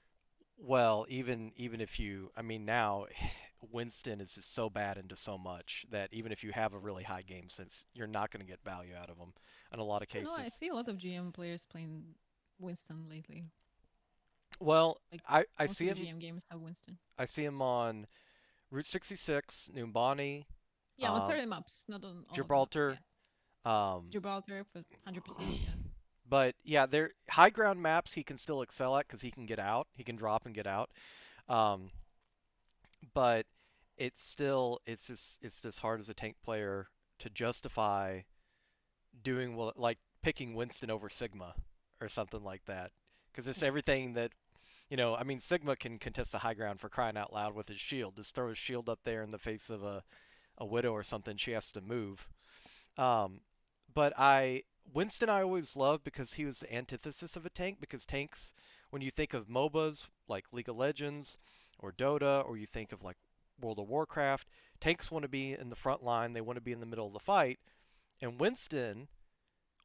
Well, even if you, I mean, now Winston is just so bad into so much that even if you have a really high game sense, you're not going to get value out of him in a lot of I don't know. I cases. see a lot of GM players playing Winston lately. Well, Like I most of see the him GM games have Winston. I see him on Route 66, Numbani, Yeah, on certain maps, not on all of the maps. Yeah, Gibraltar. Um, Gibraltar for 100%. Yeah, but yeah, there high ground maps he can still excel at because he can get out. He can drop and get out. Um, but it's just hard as a tank player to justify doing well, like picking Winston over Sigma or something like that, because it's yeah. everything that I mean, Sigma can contest the high ground for crying out loud with his shield. Just throw his shield up there in the face of a widow or something. She has to move. Um, but Winston I always loved because he was the antithesis of a tank. Because tanks, when you think of MOBAs like League of Legends or Dota, or you think of like World of Warcraft, tanks want to be in the front line. They want to be in the middle of the fight. And Winston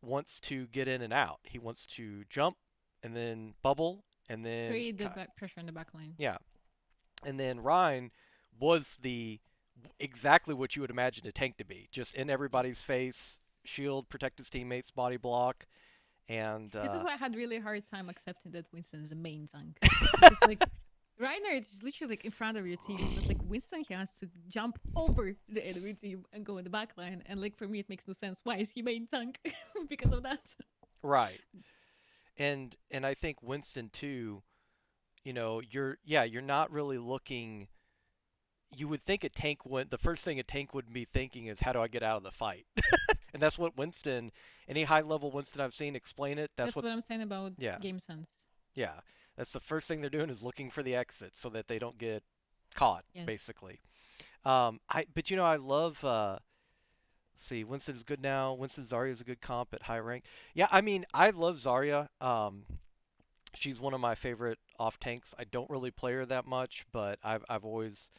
wants to get in and out. He wants to jump and then bubble and then Create the back pressure in the back line. yeah. And then Ryan was the exactly what you would imagine a tank to be, just in Yeah. everybody's face, shield, protect his teammates, body block, and This is why I had really hard time accepting that Winston is a main tank. Because like Reiner is literally like in front of your team, but like Winston he has to jump over the enemy team and go in the back line. And like for me it makes no sense. Why is he main tank? Because of that. right. And I think Winston too. You're not really looking. You would think a tank would the first thing a tank would be thinking is how do I get out of the fight, and that's what Winston, any high level Winston I've seen explain it. That's That's what what I'm saying about yeah game sense. yeah. That's the first thing they're doing is looking for the exit so that they don't get caught Yes. basically. But I love. See, Winston's good now. Winston Zarya is a good comp at high rank. Yeah, I mean, I love Zarya. She's one of my favorite off tanks. I don't really play her that much, but I've always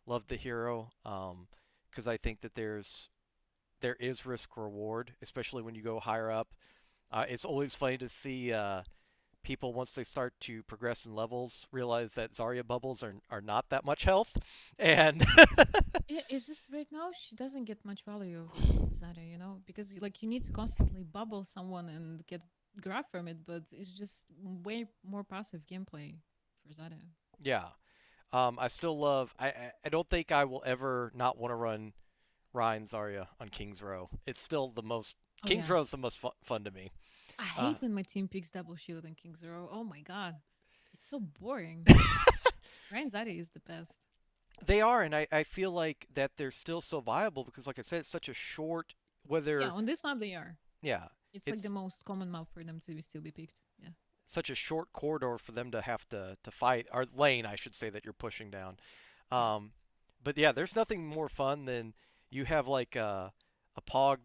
loved the hero. Because I think that there is risk reward, especially when you go higher up. It's always funny to see people once they start to progress in levels realize that Zarya bubbles are not that much health, and Yeah, it's just right now she doesn't get much value of Zara, because like you need to constantly bubble someone and get grab from it, but it's just way more passive gameplay for Zara. yeah. I still love. I don't think I will ever not want to run Ryan Zarya on King's Row. It's still the most. Oh King's Row is yes. the most fun to me. I Uh, hate when my team picks double shield in King Zero. Oh my god. It's so boring. Ryan Zara is the best. they are, and I feel like that they're still so viable because, like I said, it's such a short. Yeah, Whether on this map they are. yeah, It's like the it's most common map for them to still be picked. Yeah. such a short corridor for them to have to fight, or lane, I should say, that you're pushing down. Yeah. Um, but yeah, there's nothing more fun than you have like a Pog,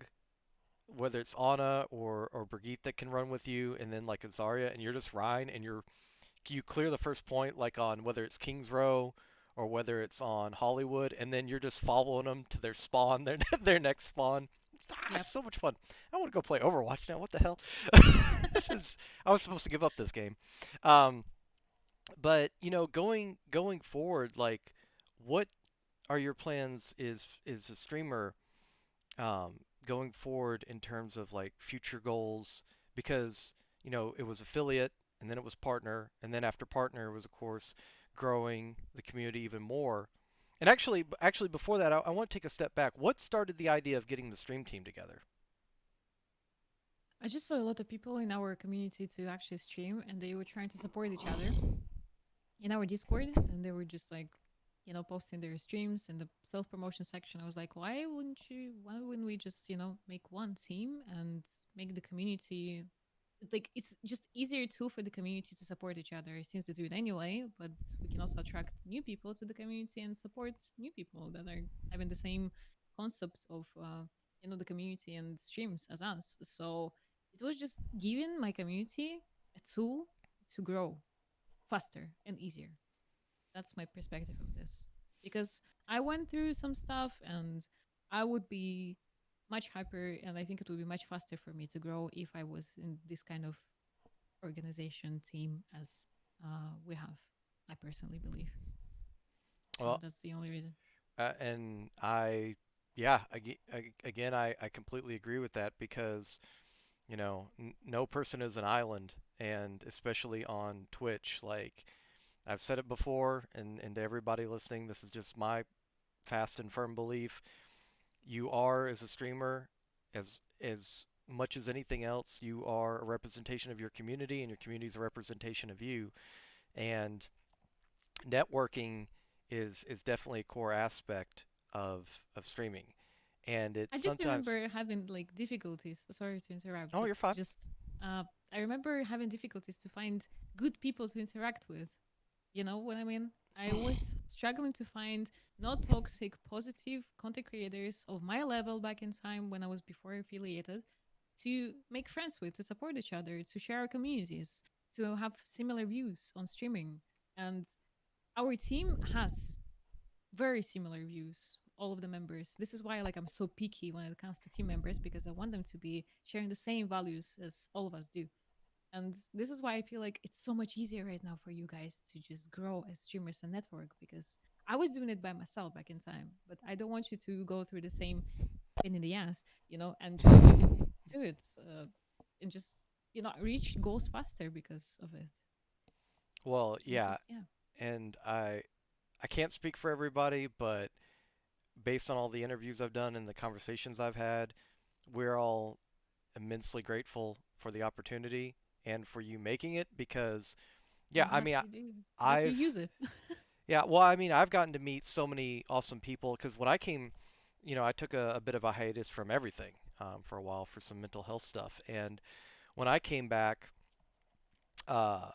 whether it's Ana or Brigitte that can run with you, and then like a Zarya, and you're just Ryan, and you clear the first point like on whether it's Kings Row or whether it's on Hollywood, and then you're just following them to their spawn, their their next spawn. Yep. It's so much fun. I want to go play Overwatch now. What the hell? I was supposed to give up this game. Um, but going forward, like, what are your plans? Is a streamer going forward in terms of like future goals? Because it was affiliate, and then it was partner, and then after partner was of course growing the community even more. And actually before that, I want to take a step back. What started the idea of getting the stream team together? I just saw a lot of people in our community to actually stream and they were trying to support each other in our Discord, and they were just like, posting their streams in the self promotion section. I was like, why wouldn't we just, make one team and make the community like it's just easier too for the community to support each other since they do it anyway, but we can also attract new people to the community and support new people that are having the same concept of the community and streams as us. So it was just giving my community a tool to grow faster and easier. That's my perspective of this. Because I went through some stuff and I would be much hyper, and I think it would be much faster for me to grow if I was in this kind of organization team as we have. I personally believe. So Well, that's the only reason. and yeah, again, I completely agree with that because no person is an island, and especially on Twitch, like I've said it before, and to everybody listening, this is just my fast and firm belief. you are as a streamer, as much as anything else, you are a representation of your community, and your community is a representation of you. And networking is definitely a core aspect of streaming. And it's I just sometimes, remember having like difficulties. Sorry to interrupt, oh, but you're fine. just uh, I remember having difficulties to find good people to interact with. You know what I mean? I was struggling to find not toxic, positive content creators of my level back in time when I was before affiliated to make friends with, to support each other, to share our communities, to have similar views on streaming. And our team has very similar views, all of the members. This is why like I'm so picky when it comes to team members because I want them to be sharing the same values as all of us do. And this is why I feel like it's so much easier right now for you guys to just grow as streamers and network because I was doing it by myself back in time, but I don't want you to go through the same pain in the ass, and just do it and just reach goals faster because of it. Well, And yeah, just yeah, and I can't speak for everybody, but based on all the interviews I've done and the conversations I've had, we're all immensely grateful for the opportunity and for you making it because yeah, I'm I glad mean you do. That you I've use it. yeah, well, I mean, I've gotten to meet so many awesome people because when I came, I took a bit of a hiatus from everything for a while for some mental health stuff. And when I came back, uh,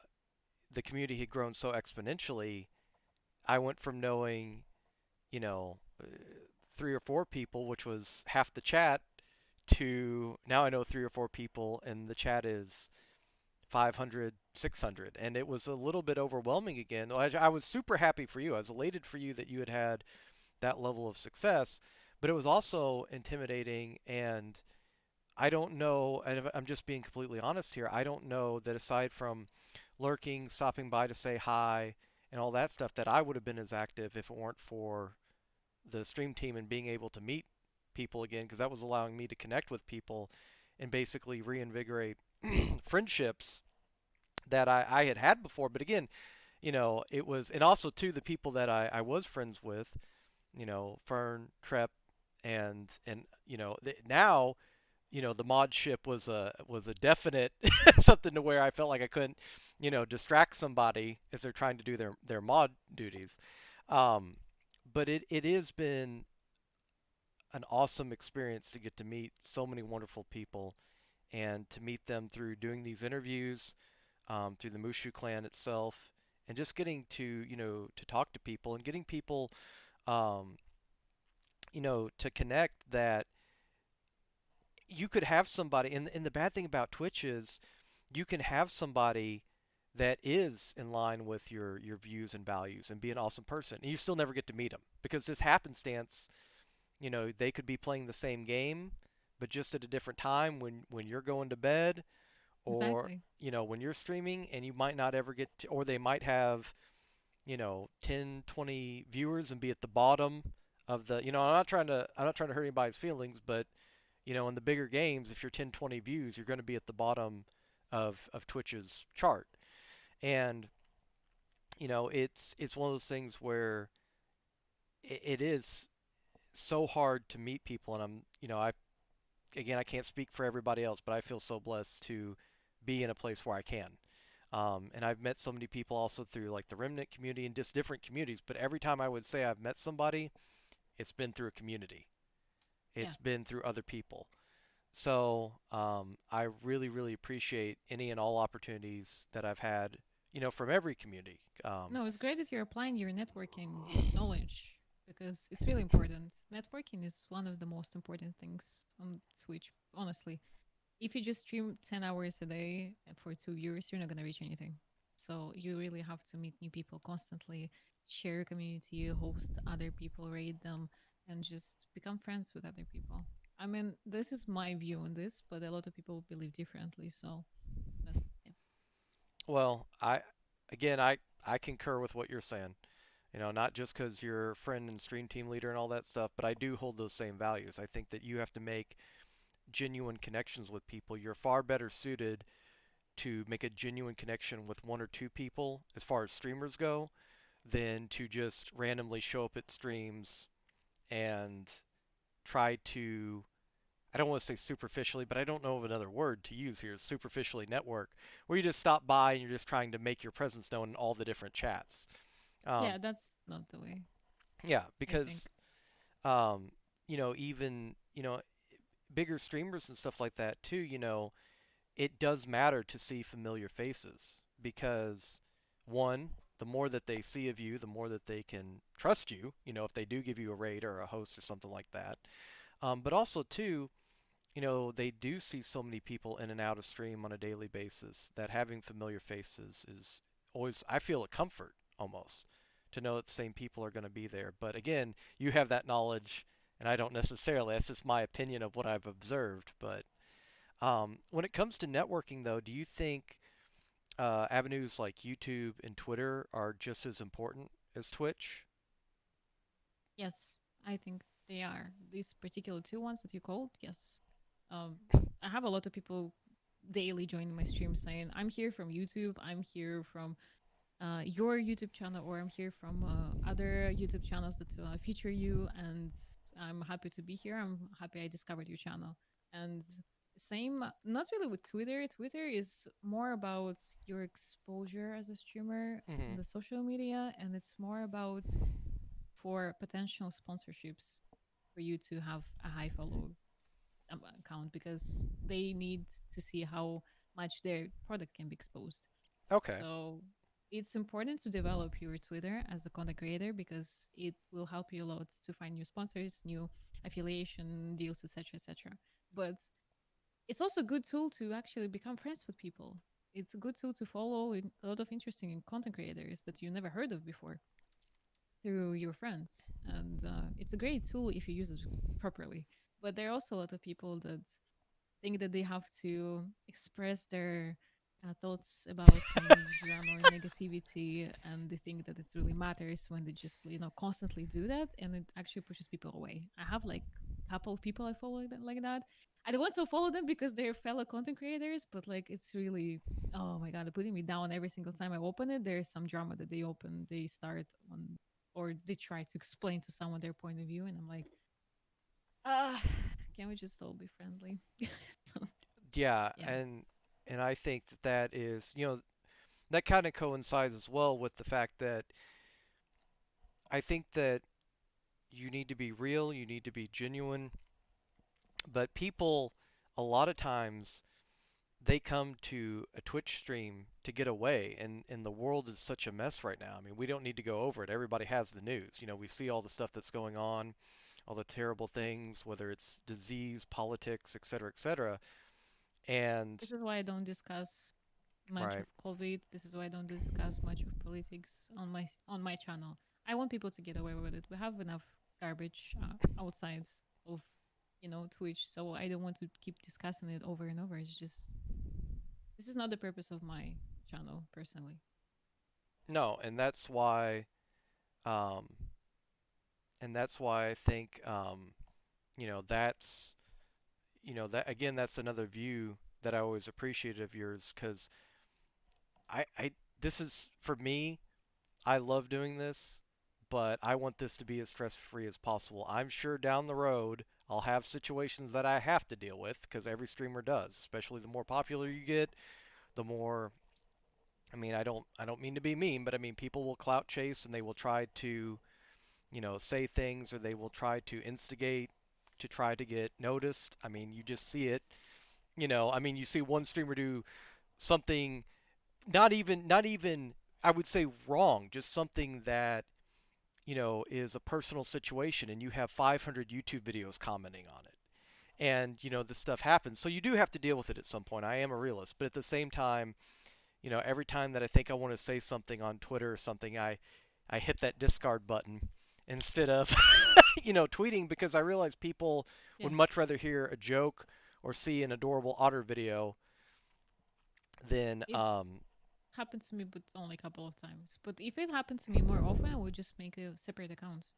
the community had grown so exponentially. I went from knowing, you know, 3 or 4 people, which was half the chat, to now I know 3 or 4 people, and the chat is 500, 600. And it was a little bit overwhelming again. I was super happy for you. I was elated for you that you had that level of success, but it was also intimidating. And I don't know, and I'm just being completely honest here, I don't know that aside from lurking, stopping by to say hi, and all that stuff, that I would have been as active if it weren't for the stream team and being able to meet people again, because that was allowing me to connect with people and basically reinvigorate friendships that I had had before. But again, it was, and also too, the people that I was friends with, Fern, Trep, and now, the mod ship was a definite something to where I felt like I couldn't, distract somebody as they're trying to do their mod duties. Um, but it has been an awesome experience to get to meet so many wonderful people and to meet them through doing these interviews, through the Mushu clan itself, and just getting to to talk to people and getting people um, to connect that you could have somebody. And the bad thing about Twitch is you can have somebody that is in line with your views and values and be an awesome person, and you still never get to meet them because this happenstance. They could be playing the same game, but just at a different time when you're going to bed, or Exactly. when you're streaming, and you might not ever get to, or they might have 10, 20 viewers and be at the bottom of the. I'm not trying to hurt anybody's feelings, but in the bigger games, if you're 10, 20 views, you're going to be at the bottom of Twitch's chart. And it's one of those things where it is so hard to meet people. And I again, I can't speak for everybody else, but I feel so blessed to be in a place where I can. And I've met so many people also through like the Remnant community and just different communities. But every time I would say I've met somebody, it's been through a community. Yeah. It's been through other people. So I really, really appreciate any and all opportunities that I've had, from every community. No, it's great that you're applying your networking knowledge because it's really important. Networking is one of the most important things on Switch, honestly. If you just stream 10 hours a day for 2 years, you're not going to reach anything. So you really have to meet new people constantly, share your community, host other people, raid them, and just become friends with other people. I mean, this is my view on this, but a lot of people believe differently. So, but yeah, Well, I concur with what you're saying. Not just because you're a friend and stream team leader and all that stuff, but I do hold those same values. I think that you have to make genuine connections with people. You're far better suited to make a genuine connection with 1 or 2 people as far as streamers go than to just randomly show up at streams and try to, I don't want to say superficially, but I don't know of another word to use here, superficially network, where you just stop by and you're just trying to make your presence known in all the different chats. Yeah, Um, that's not the way, yeah, I think. because even bigger streamers and stuff like that too. It does matter to see familiar faces because one, the more that they see of you, the more that they can trust you. If they do give you a raid or a host or something like that. But also too, they do see so many people in and out of stream on a daily basis that having familiar faces is always, I feel, a comfort almost to know that the same people are going to be there. But again, you have that knowledge, and I don't necessarily. That's just my opinion of what I've observed. But when it comes to networking, though, do you think avenues like YouTube and Twitter are just as important as Twitch? Yes, I think they are. These particular two ones that you called, yes. Um, I have a lot of people daily joining my stream saying, I'm here from YouTube, I'm here from your YouTube channel, or I'm here from other YouTube channels that feature you, and I'm happy to be here. I'm happy I discovered your channel. And same, not really with Twitter. Twitter is more about your exposure as a streamer on Mm-hmm. the social media, and it's more about for potential sponsorships for you to have a high follow account because they need to see how much their product can be exposed. Okay. So it's important to develop your Twitter as a content creator because it will help you a lot to find new sponsors, new affiliation deals, etc., etc. But it's also a good tool to actually become friends with people. It's a good tool to follow a lot of interesting content creators that you never heard of before through your friends, and it's a great tool if you use it properly. But there are also a lot of people that think that they have to express their thoughts about some drama or negativity, and they think that it really matters when they just constantly do that, and it actually pushes people away. I have like a couple of people I follow like that. I don't want to follow them because they're fellow content creators, but like it's really, oh my god, they're putting me down every single time I open it. There's some drama that they start on, or they try to explain to someone their point of view, and I'm like, ah, can we just all be friendly? So Yeah, yeah. and I think that is, that kind of coincides as well with the fact that I think that you need to be real, you need to be genuine, but people a lot of times they come to a Twitch stream to get away, and the world is such a mess right now. I mean, we don't need to go over it. Everybody has the news. We see all the stuff that's going on, all the terrible things, whether it's disease, politics, et cetera, et cetera. And This is why I don't discuss much right, of COVID. This is why I don't discuss much of politics on my channel. I want people to get away with it. We have enough garbage outside of Twitch, so I don't want to keep discussing it over and over. It's just this is not the purpose of my channel personally. no, um, and that's why I think that's that again, that's another view that I always appreciated of yours because I this is for me. I love doing this, but I want this to be as stress free as possible. I'm sure down the road I'll have situations that I have to deal with because every streamer does. Especially the more popular you get, the more. I mean, I don't mean to be mean, but I mean people will clout chase and they will try to say things or they will try to instigate to try to get noticed. I mean, you just see it. I mean, you see one streamer do something not even I would say wrong, just something that is a personal situation, and you have 500 YouTube videos commenting on it. And, this stuff happens. So you do have to deal with it at some point. I am a realist. But at the same time, every time that I think I want to say something on Twitter or something, I hit that discard button instead of, tweeting because I realize people Yeah, would much rather hear a joke or see an adorable otter video than, it happened to me, but only a couple of times. But if it happened to me more often, I would just make a separate account.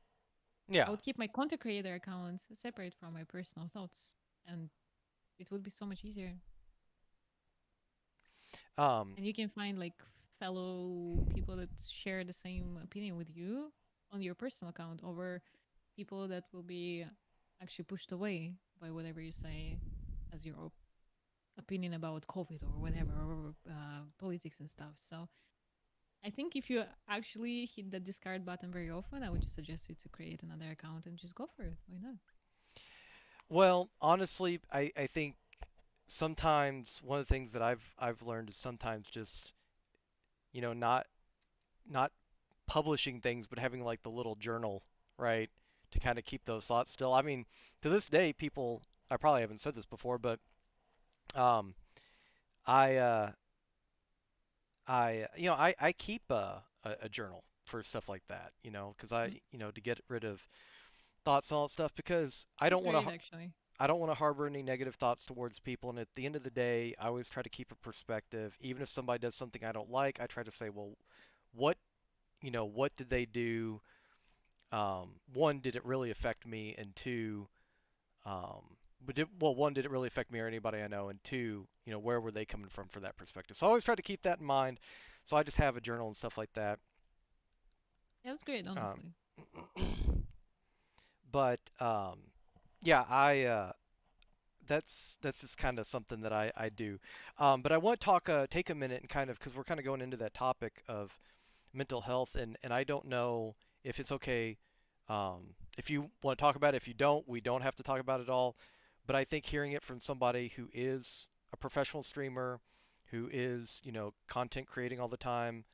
I yeah. would keep my content creator account separate from my personal thoughts, and it would be so much easier. Um, And you can find like fellow people that share the same opinion with you on your personal account over people that will be actually pushed away by whatever you say as your opinion about COVID or whatever, or politics and stuff. So I think if you actually hit the discard button very often, I would just suggest you to create another account and just go for it. Why not? Well, honestly, I think sometimes one of the things that I've learned is sometimes just, not publishing things, but having like the little journal, right, to kind of keep those thoughts still. I mean, to this day, people, I probably haven't said this before, but um, I I keep a journal for stuff like that, because Mm. to get rid of thoughts and all that stuff, because That's great, actually. I don't want to harbor any negative thoughts towards people. And at the end of the day, I always try to keep a perspective. Even if somebody does something I don't like, I try to say, well, what what did they do? One, did it really affect me? And two, one, did it really affect me or anybody I know? And two, where were they coming from for that perspective? So I always try to keep that in mind. So I just have a journal and stuff like that. Yeah, that's great, Um, honestly. but yeah, I that's just kind of something that I do. But I want to take a minute and kind of, because we're kind of going into that topic of mental health, and I don't know if it's okay, if you want to talk about it. If you don't, we don't have to talk about it all. But I think hearing it from somebody who is a professional streamer, who is, content creating all the time,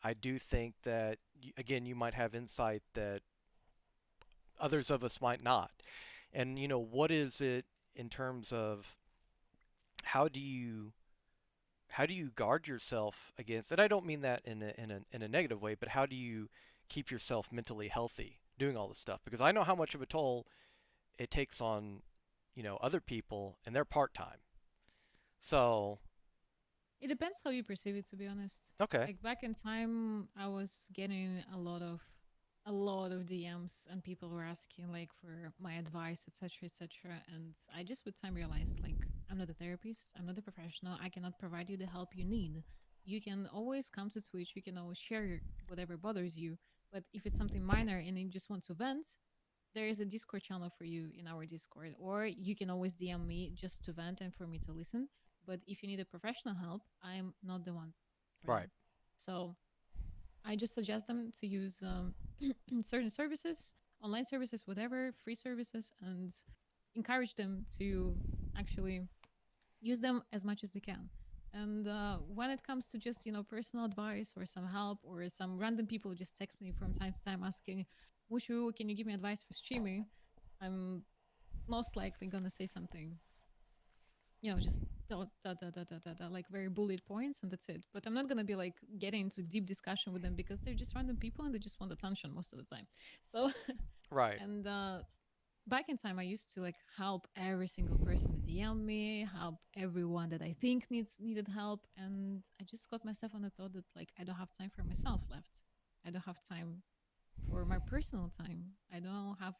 I do think that, again, you might have insight that others of us might not. And, what is it in terms of how do you guard yourself against, and I don't mean that in a negative way, but how do you keep yourself mentally healthy doing all this stuff? Because I know how much of a toll it takes on, other people, and they're part-time. So, It depends how you perceive it, to be honest. okay. Like back in time, I was getting a lot of DMs, and people were asking like for my advice, etc., etc. And I just with time realized like I'm not a therapist, I'm not a professional, I cannot provide you the help you need. You can always come to Twitch, you can always share whatever bothers you. But if it's something minor and you just want to vent, there is a Discord channel for you in our Discord, or you can always DM me just to vent and for me to listen. But if you need a professional help, I'm not the one for that. Right. So I just suggest them to use certain services, online services, whatever, free services, and encourage them to actually use them as much as they can. And when it comes to just personal advice or some help, or some random people just text me from time to time asking, Mushu, can you give me advice for streaming? I'm most likely gonna say something, just like very bullet points, and that's it. But I'm not gonna be like getting into deep discussion with them because they're just random people and they just want attention most of the time. So, Right. and back in time, I used to like help every single person that DM me, help everyone that I think needed help, and I just got myself on the thought that like I don't have time for myself left. I don't have time for my personal time. I don't have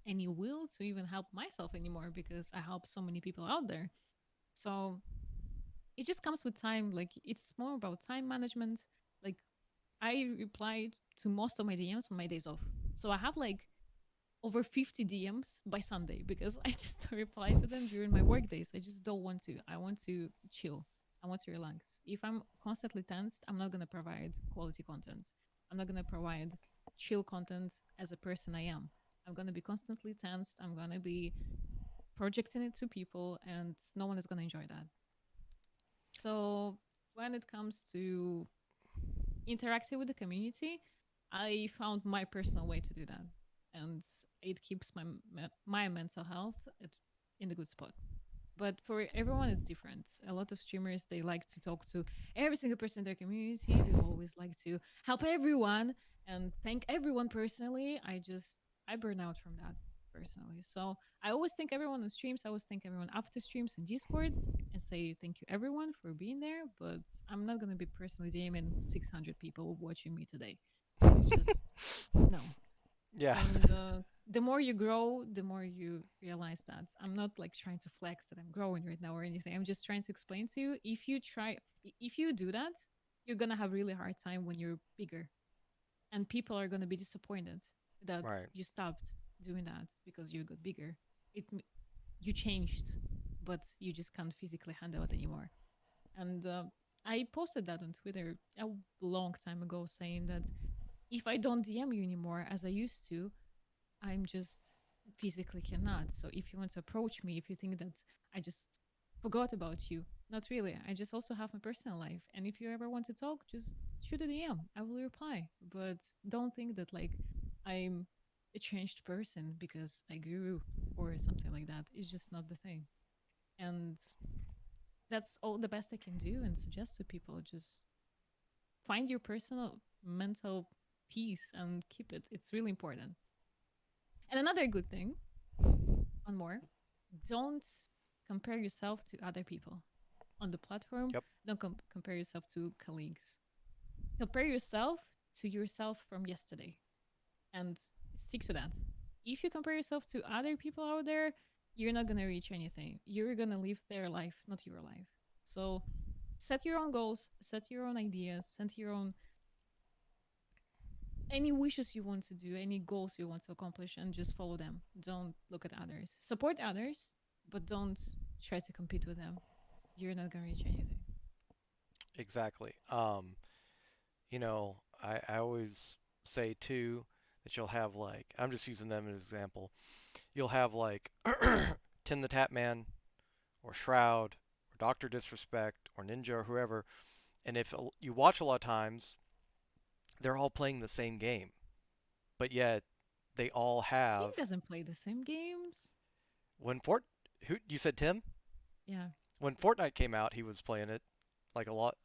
any will to even help myself anymore because I help so many people out there. So it just comes with time. Like it's more about time management. Like I reply to most of my DMs on my days off. So I have like over 50 DMs by Sunday because I just don't reply to them during my work days. I just don't want to. I want to chill. I want to relax. If I'm constantly tensed, I'm not going to provide quality content. I'm not going to provide chill content as a person I am. I'm going to be constantly tensed. I'm going to be projecting it to people, and no one is going to enjoy that. So when it comes to interacting with the community, I found my personal way to do that, and it keeps my mental health in a good spot. But for everyone, it's different. A lot of streamers, they like to talk to every single person in their community. They always like to help everyone and thank everyone personally. I burn out from that personally. So I always thank everyone on streams. I always thank everyone after streams and Discords and say thank you everyone for being there. But I'm not gonna be personally DMing 600 people watching me today. It's just no. Yeah. And the more you grow, the more you realize that I'm not like trying to flex that I'm growing right now or anything. I'm just trying to explain to you, if you do that, you're gonna have really hard time when you're bigger, and people are gonna be disappointed that Right. you stopped doing that because you got bigger. You changed, but you just can't physically handle it anymore. And I posted that on Twitter a long time ago, saying that if I don't DM you anymore as I used to, I'm just physically cannot. So if you want to approach me, if you think that I just forgot about you, not really. I just also have my personal life. And if you ever want to talk, just shoot a DM. I will reply. But don't think that like I'm a changed person because I grew or something like that. It's just not the thing. And that's all the best I can do and suggest to people. Just find your personal mental peace and keep it. It's really important. And another good thing, one more, don't compare yourself to other people on the platform. Yep. Don't compare yourself to colleagues. Compare yourself from yesterday and stick to that. If you compare yourself to other people out there, you're not going to reach anything. You're going to live their life, not your life. So set your own goals, set your own ideas, set your own any wishes you want to do, any goals you want to accomplish, and just follow them. Don't look at others. Support others, but don't try to compete with them. You're not going to reach anything. Exactly. I always say too that you'll have like I'm just using them as an example. You'll have like Tim the Tatman or Shroud or Doctor Disrespect or Ninja or whoever, and if you watch a lot of times, they're all playing the same game, but yet they all Team have doesn't play the same games. when Fort who you said Tim Yeah, when Fortnite came out, he was playing it like a lot.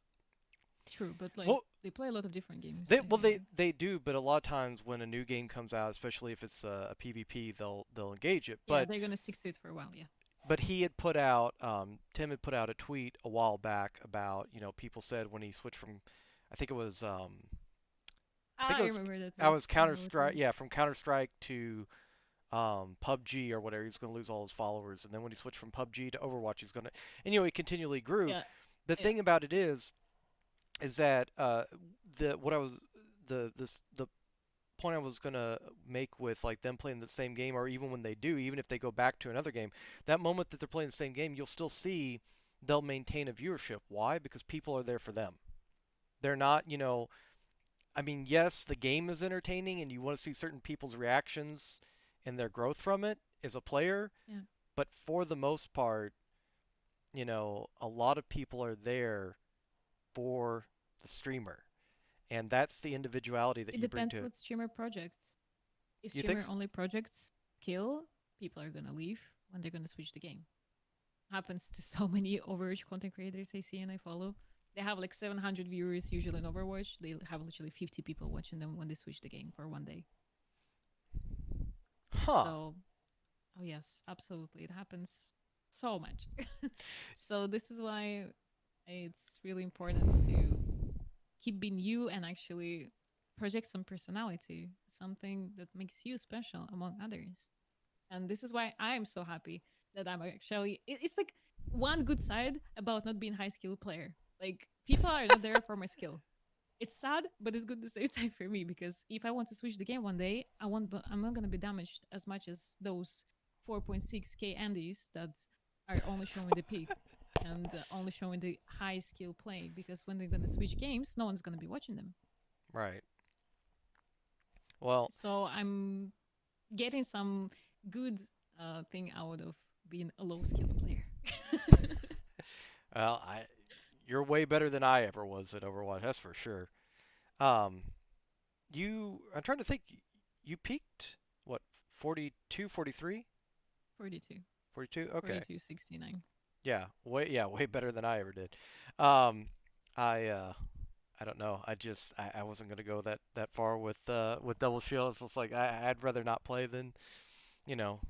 true, but like Well, they play a lot of different games. they I well feel like. they do, but a lot of times when a new game comes out, especially if it's a PvP, they'll engage it. Yeah, they're gonna stick to it for a while. Yeah. But he had put out Tim had put out a tweet a while back about people said when he switched from I think it was I think Ah, it I was remember that I tweet. was I Counter know what you Strike mean. yeah from Counter Strike to PUBG or whatever. He's going to lose all his followers, and then when he switched from PUBG to Overwatch, he's going to and he continually grew. Yeah, The yeah. thing about it is that the what I was the point I was gonna make with like them playing the same game, or even when they do, even if they go back to another game, that moment that they're playing the same game, you'll still see they'll maintain a viewership. Why? Because people are there for them. They're not. I mean, yes, the game is entertaining, and you want to see certain people's reactions and their growth from it as a player. Yeah. But for the most part, a lot of people are there for the streamer, and that's the individuality that It you bring depends to it. what streamer projects. If You think streamer so? only projects kill, people are gonna leave when they're gonna switch the game. Happens to so many Overwatch content creators I see and I follow. They have like 700 viewers usually in Overwatch. They have literally 50 people watching them when they switch the game for one day. Huh. So, oh yes, absolutely, it happens so much. So this is why it's really important to keep being you and actually project some personality, something that makes you special among others. And this is why I'm so happy that I'm actually. It's like one good side about not being high skill player. Like people are not there for my skill. It's sad, but it's good at the same time for me because if I want to switch the game one day, I'm not gonna be damaged as much as those 4.6k Andes that are only showing the peak and only showing the high skill play because when they're gonna switch games, no one's gonna be watching them. Right. Well, So I'm getting some good thing out of being a low skilled player. I you're way better than I ever was at Overwatch. That's for sure. Um, I'm trying to think. You peaked what 42, 43, 42, 42? Okay. 42.69. Yeah, way better than I ever did. Um, I don't know. I wasn't gonna go that far with double shield. It's just like I'd rather not play than you know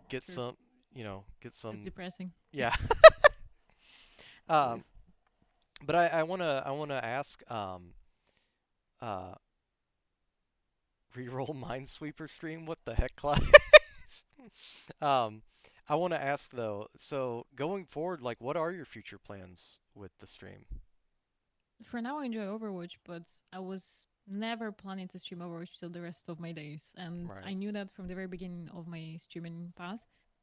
get True. some get It's some depressing. yeah. Believe. um, but I wanna ask uh reroll Minesweeper stream. What the heck, Clyde? um, I want to ask though. So going forward, like, what are your future plans with the stream? For now, I enjoy Overwatch, but I was never planning to stream Overwatch till the rest of my days. And Right. I knew that from the very beginning of my streaming path.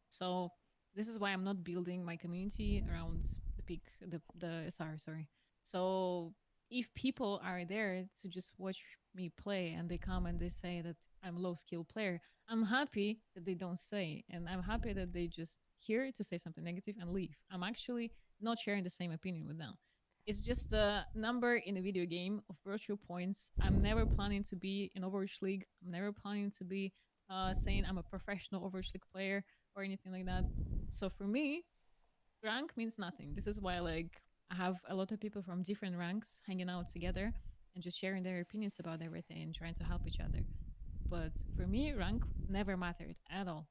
So this is why I'm not building my community around the peak, the SR, sorry. So if people are there to just watch me play and they come and they say that I'm a low skill player, I'm happy that they don't say, and I'm happy that they just hear to say something negative and leave. I'm actually not sharing the same opinion with them. It's just a number in a video game of virtual points. I'm never planning to be in Overwatch League. I'm never planning to be saying I'm a professional Overwatch League player or anything like that. So for me, rank means nothing. This is why like I have a lot of people from different ranks hanging out together and just sharing their opinions about everything and trying to help each other. But for me, rank never mattered at all.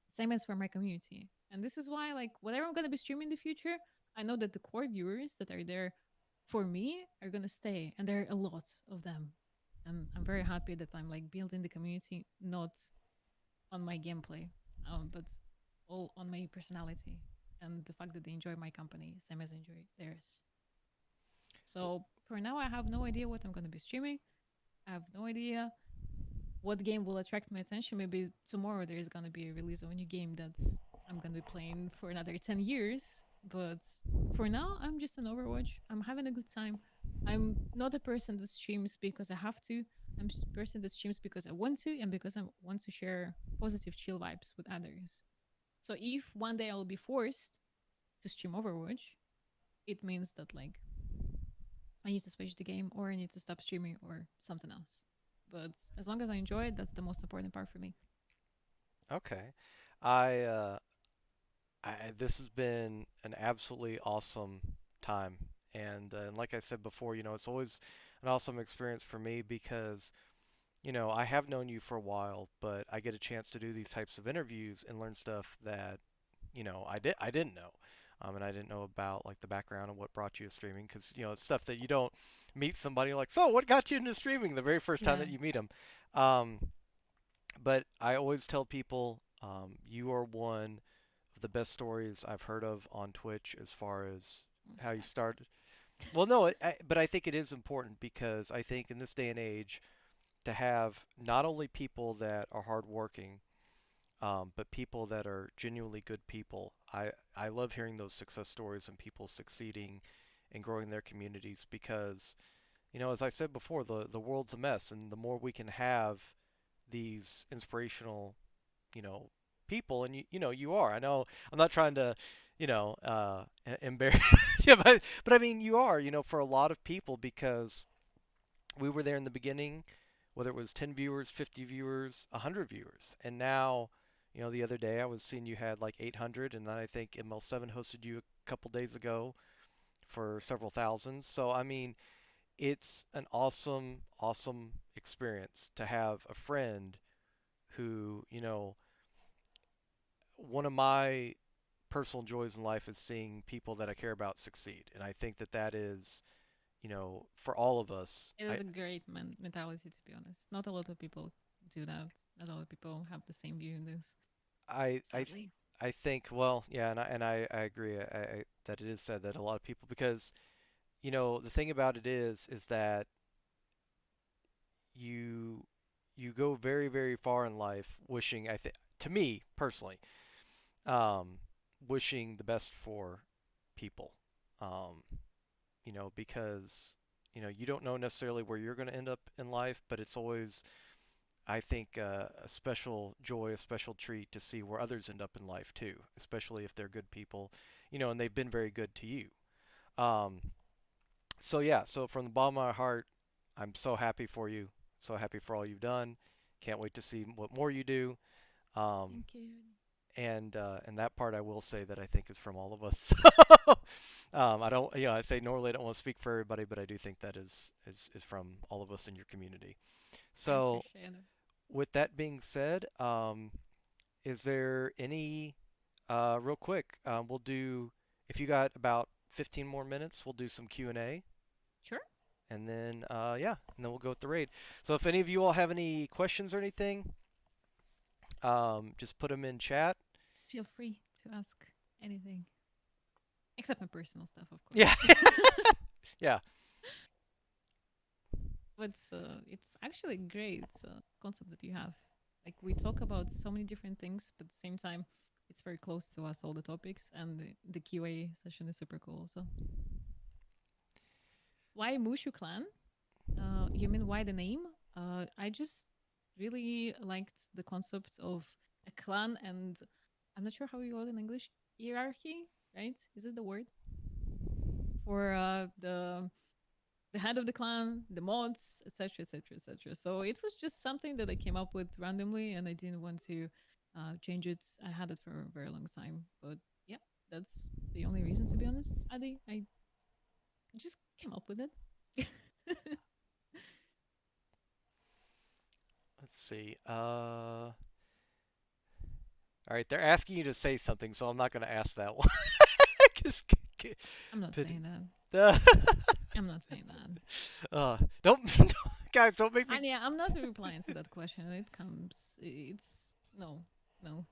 Same as for my community. And this is why, like, whatever I'm going to be streaming in the future, I know that the core viewers that are there for me are going to stay. And there are a lot of them. And I'm very happy that I'm like building the community, not on my gameplay, but all on my personality and the fact that they enjoy my company, same as I enjoy theirs. So for now, I have no idea what I'm going to be streaming. I have no idea what game will attract my attention. Maybe tomorrow there is gonna be a release of a new game that's I'm gonna be playing for another 10 years. But for now, I'm just an Overwatch. I'm having a good time. I'm not a person that streams because I have to. I'm a person that streams because I want to and because I want to share positive chill vibes with others. So if one day I'll be forced to stream Overwatch, it means that like I need to switch the game or I need to stop streaming or something else. But as long as I enjoy it, that's the most important part for me. Okay. I, uh, this has been an absolutely awesome time, and like I said before, it's always an awesome experience for me because I have known you for a while, but I get a chance to do these types of interviews and learn stuff that I didn't know. And I didn't know about like the background and what brought you to streaming because it's stuff that you don't meet somebody like. So what got you into streaming the very first time Yeah. that you meet them? Um, but I always tell people you are one of the best stories I've heard of on Twitch as far as how you Respect. started. Well, no, but I think it is important because I think in this day and age to have not only people that are hardworking, but people that are genuinely good people. I love hearing those success stories and people succeeding and growing their communities because, as I said before, the world's a mess, and the more we can have these inspirational, you know, people, and you are. I know I'm not trying to, embarrass, yeah, but I mean you are, for a lot of people because we were there in the beginning, whether it was 10 viewers, 50 viewers, 100 viewers. And now, the other day I was seeing you had like 800, and then I think ML7 hosted you a couple days ago for several thousand. So, I mean, it's an awesome, awesome experience to have a friend who, one of my personal joys in life is seeing people that I care about succeed. And I think that that is, for all of us, It is a great mentality, to be honest. Not a lot of people do that. Not a lot of people have the same view in this, I I th- sadly. I think well, yeah, and I agree that it is said that a lot of people because the thing about it is that you you go very very far in life wishing I think to me personally um wishing the best for people um because you don't know necessarily where you're going to end up in life, but it's always I think a special joy, a special treat to see where others end up in life too, especially if they're good people, and they've been very good to you. Um, so yeah, so from the bottom of my heart, I'm so happy for you, so happy for all you've done. Can't wait to see what more you do. Um, Thank you. and that part I will say that I think is from all of us. I don't, I say normally I don't want to speak for everybody, but I do think that is from all of us in your community. I So appreciate it. with that being said, is there any, real quick, we'll do, if you got about 15 more minutes, we'll do some Q&A, Sure. and then, yeah, and then we'll go with the raid. So if any of you all have any questions or anything, just put them in chat. Feel free to ask anything, except my personal stuff, of Yeah, course. yeah, But it's actually a great concept that you have. Like we talk about so many different things, but at the same time, it's very close to us, all the topics, and the QA session is super cool. So why Mushu Clan? You mean why the name? I just really liked the concept of a clan, and I'm not sure how you call it in English. Hierarchy, right? Is it the word for the head of the clan, the mods, etc., etc., etc. So it was just something that I came up with randomly, and I didn't want to change it. I had it for a very long time, but yeah, that's the only reason, to be honest. I just came up with it. Let's see. All right, they're asking you to say something, so I'm not going to ask that one. Just I'm not pity. saying that. Uh, I'm not saying that. don't, guys, don't make me. And yeah, I'm not replying to that question. It comes. It's no, no.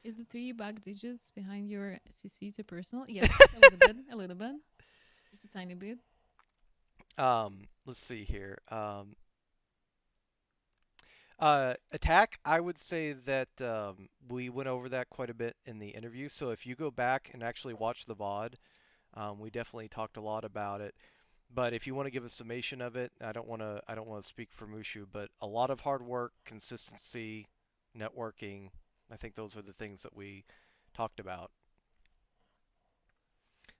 Is the three back digits behind your CC to personal? Yes, a little bit, a little bit, just a tiny bit. Let's see here. Attack. I would say that we went over that quite a bit in the interview. So if you go back and actually watch the VOD, we definitely talked a lot about it. But if you want to give a summation of it, I don't want to speak for Mushu, but a lot of hard work, consistency, networking. I think those are the things that we talked about.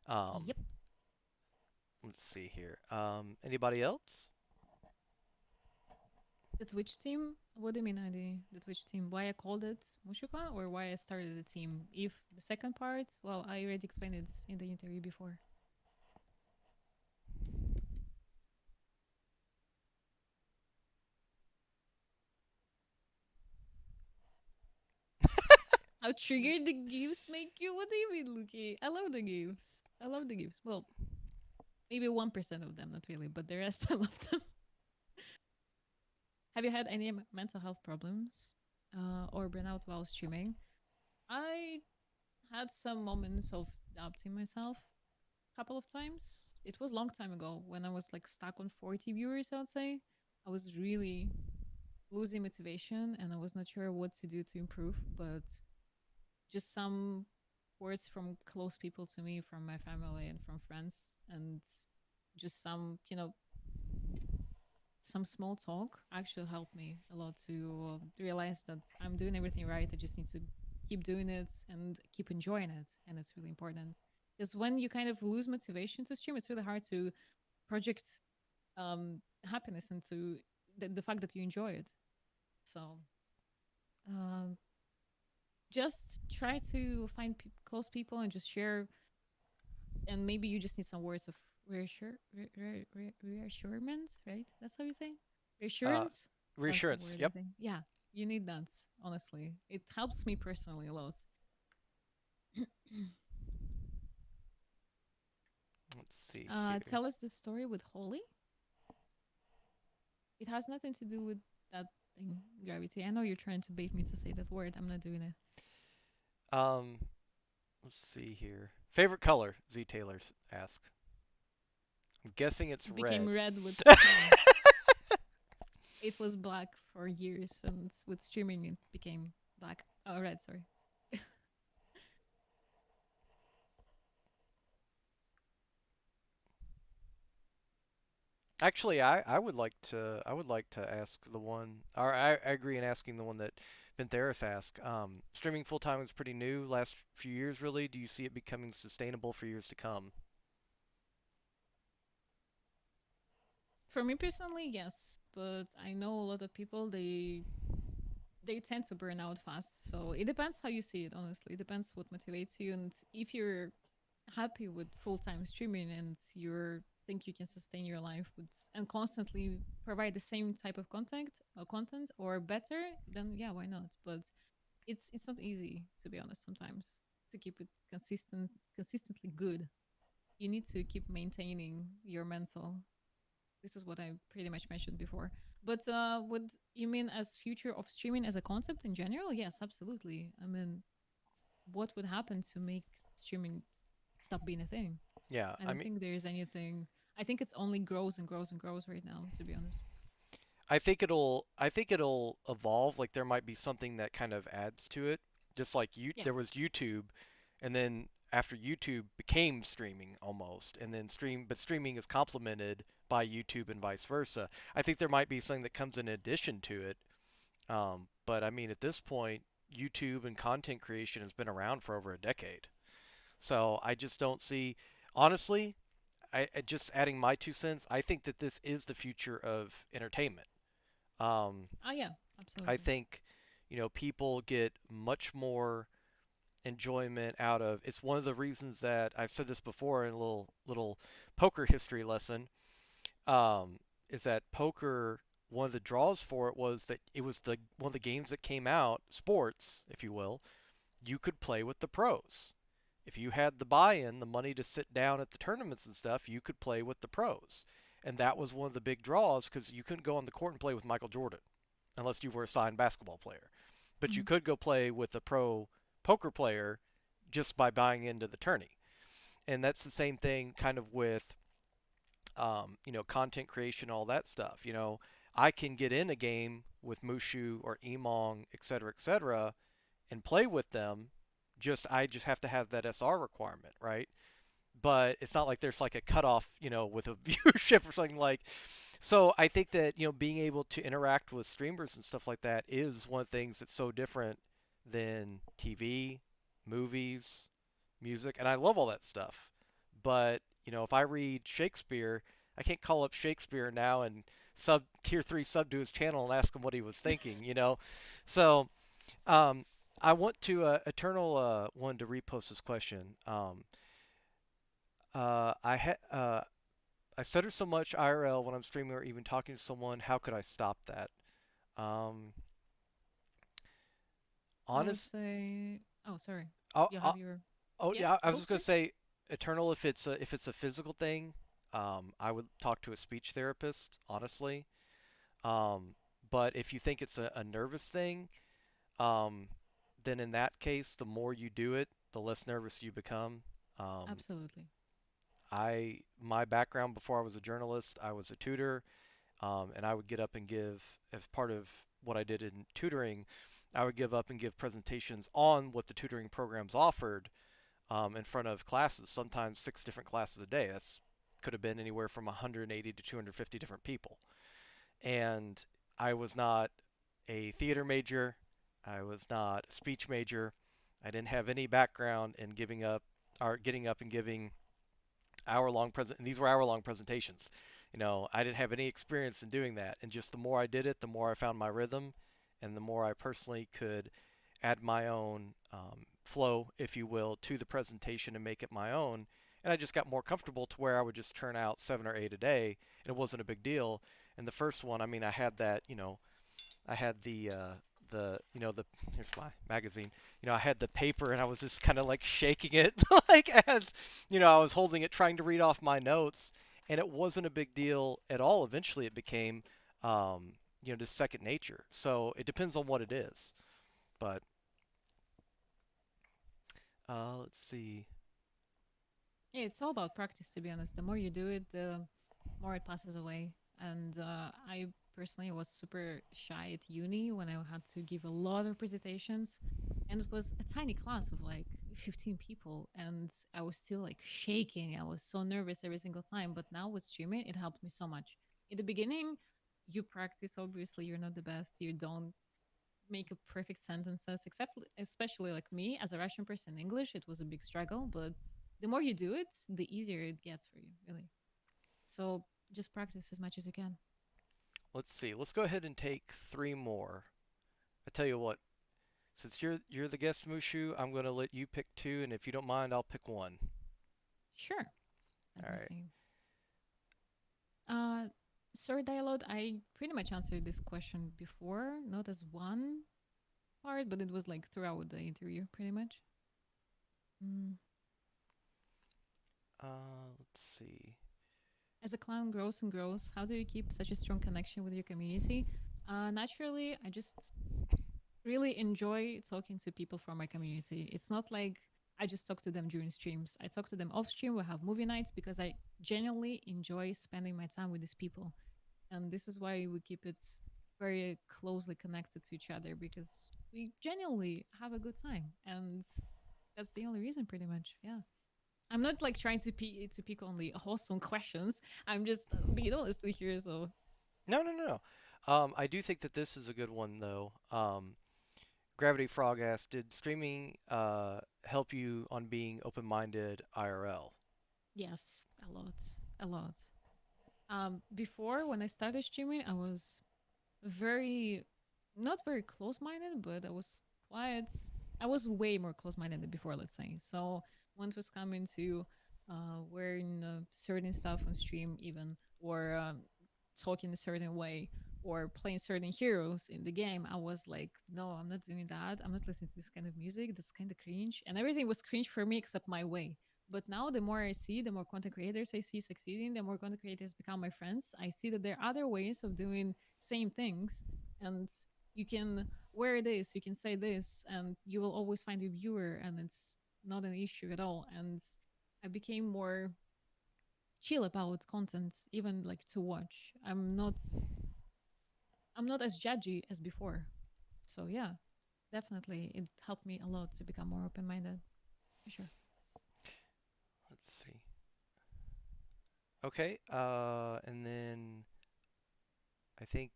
Um, Yep. let's see here. Anybody else? The Twitch team. What do you mean, ID? The Twitch team. Why I called it Mushukan or why I started the team? If the second part, well, I already explained it in the interview before. How triggered the gifts make you? What do you mean, Luki? I love the gifts. I love the gifts. Well, maybe 1% of them, not really, but the rest I love them. Have you had any mental health problems or burnout while streaming? I had some moments of doubting myself a couple of times. It was a long time ago when I was like stuck on 40 viewers, I would say. I was really losing motivation and I was not sure what to do to improve, but just some words from close people to me, from my family and from friends, and just some small talk actually helped me a lot to realize that I'm doing everything right. I just need to keep doing it and keep enjoying it. And it's really important. Because when you kind of lose motivation to stream, it's really hard to project happiness into the fact that you enjoy it. So um, just try to find close people and just share. And maybe you just need some words of reassurance, right? That's how you say Uh, reassurance. That's the Reassurance. word, I Yep. think. Yeah, you need that. Honestly, it helps me personally a lot. Let's see here. Tell us the story with Holly. It has nothing to do with that thing, gravity. I know you're trying to bait me to say that word. I'm not doing it. Um, let's see here. Favorite color? Z Taylor's ask. I'm guessing it's It became red. red with time. It was black for years, and with streaming, it became black. Oh, red. Sorry. Actually, I would like to ask the one, or I agree in asking the one that Bentheris asked. Streaming full time is pretty new, last few years really. Do you see it becoming sustainable for years to come? For me personally, yes, but I know a lot of people they tend to burn out fast. So it depends how you see it. Honestly, it depends what motivates you, and if you're happy with full time streaming and you think you can sustain your life with and constantly provide the same type of content or better, then yeah, why not? But it's not easy, to be honest. Sometimes to keep it consistently good, you need to keep maintaining your mental. This is what I pretty much mentioned before. But what you mean as future of streaming as a concept in general? Yes, absolutely. I mean, what would happen to make streaming stop being a thing? Yeah, I I don't mean, think there's anything. I think it's only grows and grows and grows right now, to be honest. I think it'll evolve. Like there might be something that kind of adds to it. Just like Yeah. there was YouTube, and then after YouTube became streaming almost, and then streaming is complemented by YouTube and vice versa. I think there might be something that comes in addition to it. But I mean, at this point, YouTube and content creation has been around for over a decade. So I just don't see, honestly, just adding my 2 cents. I think that this is the future of entertainment. Um, Oh yeah, I absolutely. think, people get much more enjoyment out of. It's one of the reasons that I've said this before in a little poker history lesson. Um, is that poker? One of the draws for it was that it was the one of the games that came out, sports, if you will. You could play with the pros. If you had the buy-in, the money to sit down at the tournaments and stuff, you could play with the pros. And that was one of the big draws because you couldn't go on the court and play with Michael Jordan unless you were a signed basketball player. But you Mhm. could go play with a pro poker player just by buying into the tourney. And that's the same thing kind of with content creation, all that stuff. I can get in a game with Mushu or Emong, et cetera, and play with them. I just have to have that SR requirement, right? But it's not like there's like a cutoff, with a viewership or something like. So I think that being able to interact with streamers and stuff like that is one of the things that's so different than TV, movies, music, and I love all that stuff. But if I read Shakespeare, I can't call up Shakespeare now and sub tier three sub to his channel and ask him what he was thinking. So um, I want to Eternal wanted to repost this question. I stutter so much IRL when I'm streaming or even talking to someone. How could I stop that? Um, I would honest. say. Oh, sorry. Oh, You have your. Yeah, yeah. I was go just for gonna it. say, Eternal. If it's a physical thing, I would talk to a speech therapist. Honestly. Um, but if you think it's a nervous thing, um, then in that case, the more you do it, the less nervous you become. Um, Absolutely. my background before I was a journalist, I was a tutor. And I would get up and give, as part of what I did in tutoring, I would give up and give presentations on what the tutoring programs offered in front of classes, sometimes 6 different classes a day. That's could have been anywhere from 180 to 250 different people. And I was not a theater major. I was not a speech major. I didn't have any background in giving up or getting up and giving hour-long present. And these were hour-long presentations. I didn't have any experience in doing that, and just the more I did it, the more I found my rhythm, and the more I personally could add my own flow, if you will, to the presentation and make it my own. And I just got more comfortable to where I would just turn out 7 or 8 a day, and it wasn't a big deal. And the first one, I mean, I had that, I had the here's my magazine. I had the paper and I was just kind of like shaking it like as I was holding it trying to read off my notes, and it wasn't a big deal at all. Eventually it became just second nature. So it depends on what it is. But let's see. Yeah, it's all about practice, to be honest. The more you do it, the more it passes away. And I personally was super shy at uni when I had to give a lot of presentations. And it was a tiny class of like 15 people. And I was still like shaking. I was so nervous every single time. But now with streaming, it helped me so much. In the beginning, you practice, obviously, you're not the best. You don't make a perfect sentences, except especially like me as a Russian person in English, it was a big struggle. But the more you do it, the easier it gets for you, really. So just practice as much as you can. Let's see. Let's go ahead and take three more. I tell you what. Since you're the guest, Mushu, I'm gonna let you pick two, and if you don't mind, I'll pick one. Sure. Let All me right. see. Uh, Sorry, dialogue. I pretty much answered this question before, not as one part, but it was like throughout the interview, pretty much. Mm. Let's see. As a clown grows and grows, how do you keep such a strong connection with your community? Naturally, I just really enjoy talking to people from my community. It's not like I just talk to them during streams. I talk to them off stream. We have movie nights because I genuinely enjoy spending my time with these people. And this is why we keep it very closely connected to each other because we genuinely have a good time. And that's the only reason, pretty much. Yeah. I'm not like trying to pick only wholesome questions. I'm just being honest here. So No, no, no, no. I do think that this is a good one though. Gravity Frog asked, "Did streaming help you on being open-minded IRL?" yes, a lot, a lot. Before when I started streaming, I was very not very close-minded, but I was quite. I was way more close-minded than before, let's say. So when it was coming to wearing certain stuff on stream, even or talking a certain way or playing certain heroes in the game, I was like, no, I'm not doing that. I'm not listening to this kind of music. That's kind of cringe, and everything was cringe for me except my way. But now, the more I see, the more content creators I see succeeding, the more content creators become my friends. I see that there are other ways of doing same things, and you can wear this, you can say this, and you will always find a viewer, and it's not an issue at all. And I became more chill about content, even like to watch. I'm not as judgy as before. So yeah, definitely it helped me a lot to become more open minded. For sure. Let's see. Okay, and then I think,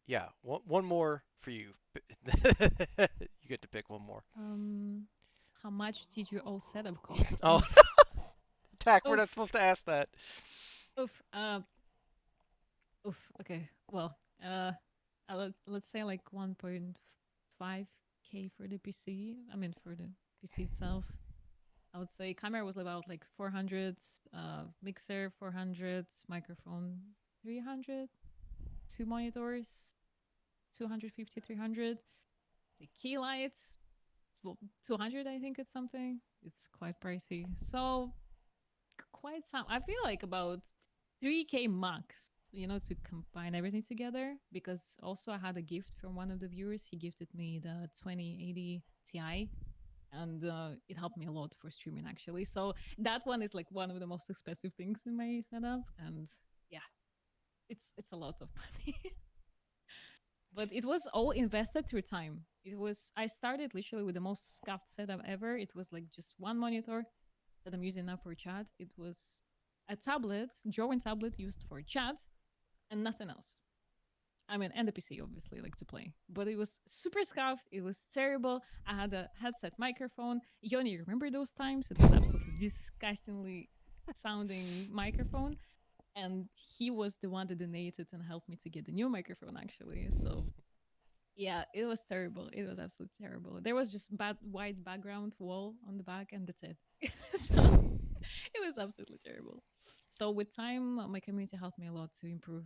yeah, one more for you. You get to pick one more. Um, how much did your old setup cost? Oh, Oof, Tack, we're not oof, supposed to ask that. oof. Oof. Okay. Well, let's say like 1.5K for the PC. I mean, for the PC itself. I would say camera was about like 400, mixer 400, microphone 300, two monitors 250, 300. The key lights, well, 200, I think it's something. It's quite pricey. So quite some. I feel like about 3K max, to combine everything together. Because also I had a gift from one of the viewers. He gifted me the 2080 Ti, and it helped me a lot for streaming actually. So that one is like one of the most expensive things in my setup, and yeah, it's a lot of money. But it was all invested through time. I started literally with the most scuffed setup ever. It was like just one monitor that I'm using now for chat. It was a tablet, drawing tablet used for chat, and nothing else. I mean, and the PC, obviously, like to play. But it was super scuffed. It was terrible. I had a headset microphone. Yoni, you remember those times? It was absolutely disgustingly sounding microphone. And he was the one that donated and helped me to get the new microphone, actually. So yeah, it was terrible. It was absolutely terrible. There was just bad white background wall on the back, and that's it. So it was absolutely terrible. So with time, my community helped me a lot to improve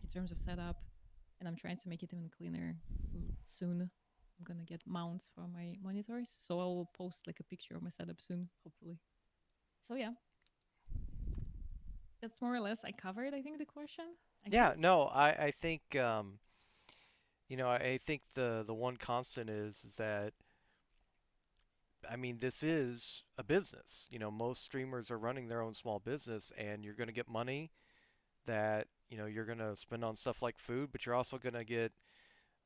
in terms of setup, and I'm trying to make it even cleaner soon. I'm gonna get mounts for my monitors, so I will post like a picture of my setup soon, hopefully. So yeah, that's more or less I covered. I think the question. I Yeah, guess. no, I think I think the one constant is that, I mean, this is a business. Most streamers are running their own small business, and you're going to get money that you're going to spend on stuff like food, but you're also going to get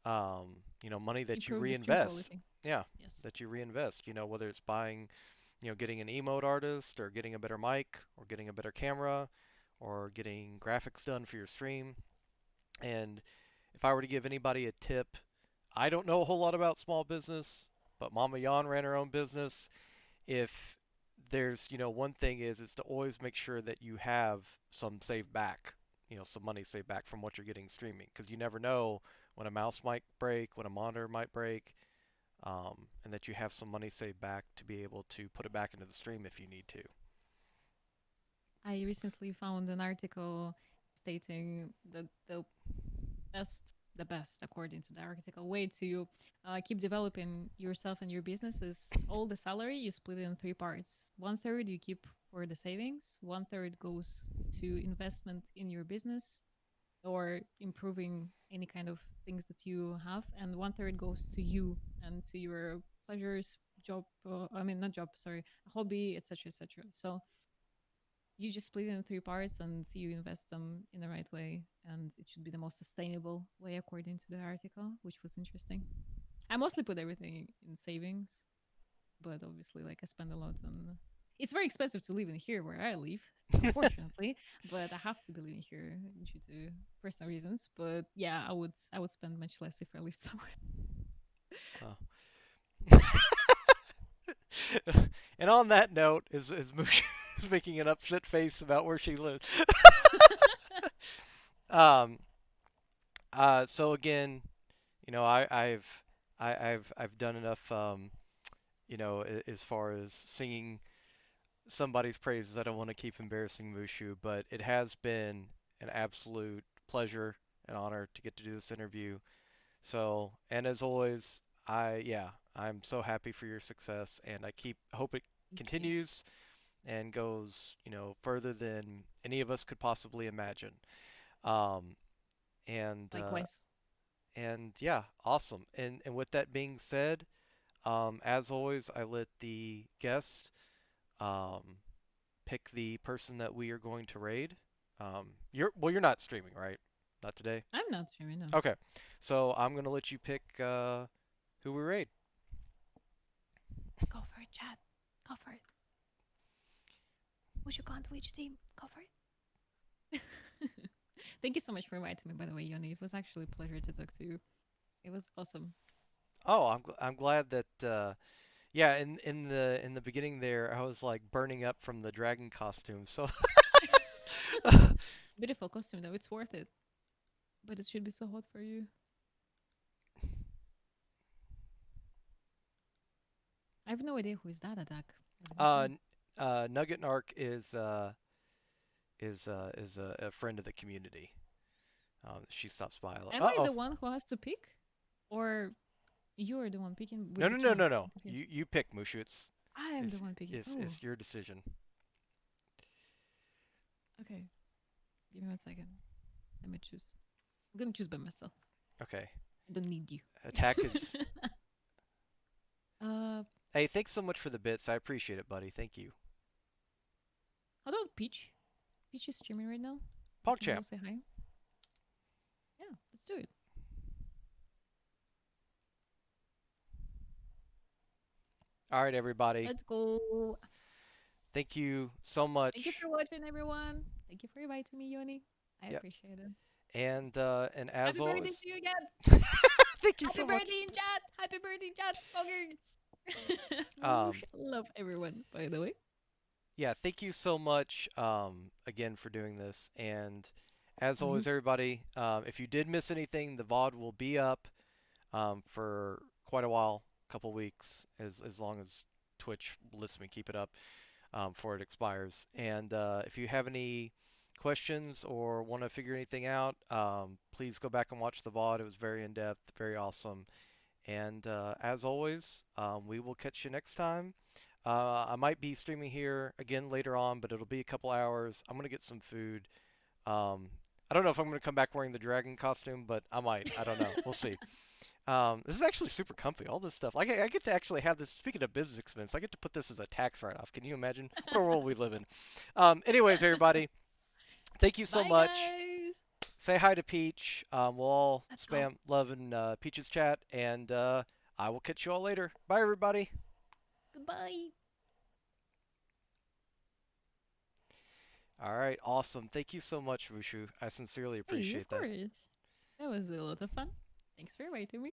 money that you Improve the stream reinvest. quality. Yeah, Yes. that you reinvest. Whether it's buying, getting an emote artist, or getting a better mic, or getting a better camera, or getting graphics done for your stream. And if I were to give anybody a tip, I don't know a whole lot about small business, but Mama Yan ran her own business. If there's, one thing is to always make sure that you have some saved back, some money saved back from what you're getting streaming, because you never know when a mouse might break, when a monitor might break, and that you have some money saved back to be able to put it back into the stream if you need to. I recently found an article stating that the best, according to the article, way to keep developing yourself and your business is all the salary you split it in three parts. One third you keep for the savings, one third goes to investment in your business or improving any kind of things that you have, and one third goes to you and to your pleasures, job. I mean, not job. Sorry, hobby, etc., etc. So you just split it in three parts and you invest them in the right way, and it should be the most sustainable way according to the article, which was interesting. I mostly put everything in savings, but obviously, like I spend a lot on. It's very expensive to live in here where I live, unfortunately. But I have to be living here due to personal reasons. But yeah, I would spend much less if I lived somewhere. Oh. And on that note, is Mushu is making an upset face about where she lives. um. So again, you know, I've done enough. As far as singing somebody's praises, I don't want to keep embarrassing Mushu, but it has been an absolute pleasure and honor to get to do this interview. So, and as always, I'm so happy for your success, and hope it Thank you. continues and goes, further than any of us could possibly imagine. Um, and uh, Likewise. and yeah, awesome. And with that being said, as always, I let the guest um, pick the person that we are going to raid. You're not streaming, right? Not today. I'm not sure. No. Okay, so I'm gonna let you pick who we raid. Go for it, chat. Go for it. Who's your clan Twitch team? Go for it. Thank you so much for inviting me, by the way, Yoni. It was actually a pleasure to talk to you. It was awesome. Oh, I'm glad that yeah. In the beginning there, I was like burning up from the dragon costume. So Beautiful costume, though. It's worth it. But it should be so hot for you. I have no idea who is that attack, uh, evidently. Nugget Narc is a friend of the community. She stops by a lot. Am Uh I oh. the one who has to pick? Or you're the one picking No with the no no chat? no no. I'm confused. You pick Mushu. I am the It's one picking. it's Oh, it's your decision. okay. Give me 1 second. Let me choose. I'm gonna choose by myself. Okay. I don't need you. Attack is. uh, Hey, thanks so much for the bits. I appreciate it, buddy. Thank you. how about Peach? Peach is streaming right now. You can go PogChamp. say hi. Yeah, let's do it. All right, everybody. Let's go. Thank you so Thank you much. for watching, everyone. Thank you for inviting me, Yoni. I Yeah, appreciate it. and as Happy birthday always, to you again. thank you Happy so much. birthday in chat. Happy birthday, chat. Poggers. Um, Moosh. Love everyone, by the way. yeah, thank you so much again for doing this. And as Mm-hmm. always, everybody, if you did miss anything, the VOD will be up for quite a while, couple weeks, as long as Twitch lets me keep it up before it expires. And if you have any questions or want to figure anything out, please go back and watch the VOD. It was very in depth, very awesome. And as always, we will catch you next time. I might be streaming here again later on, but it'll be a couple hours. I'm gonna get some food. Um, I don't know if I'm gonna come back wearing the dragon costume, but I might. I don't know. We'll see. This is actually super comfy. All this stuff. I get to actually have this. Speaking of business expense, I get to put this as a tax write-off. Can you imagine what a world we live in? Anyways, everybody, thank you so Bye, much. guys. Say hi to Peach. We'll all Let's go. spam love in Peach's chat, and I will catch you all later. Bye, everybody. Goodbye. All right, awesome. Thank you so much, Mushu. I sincerely Hey, of appreciate that. course. That was a lot of fun. Thanks for inviting me.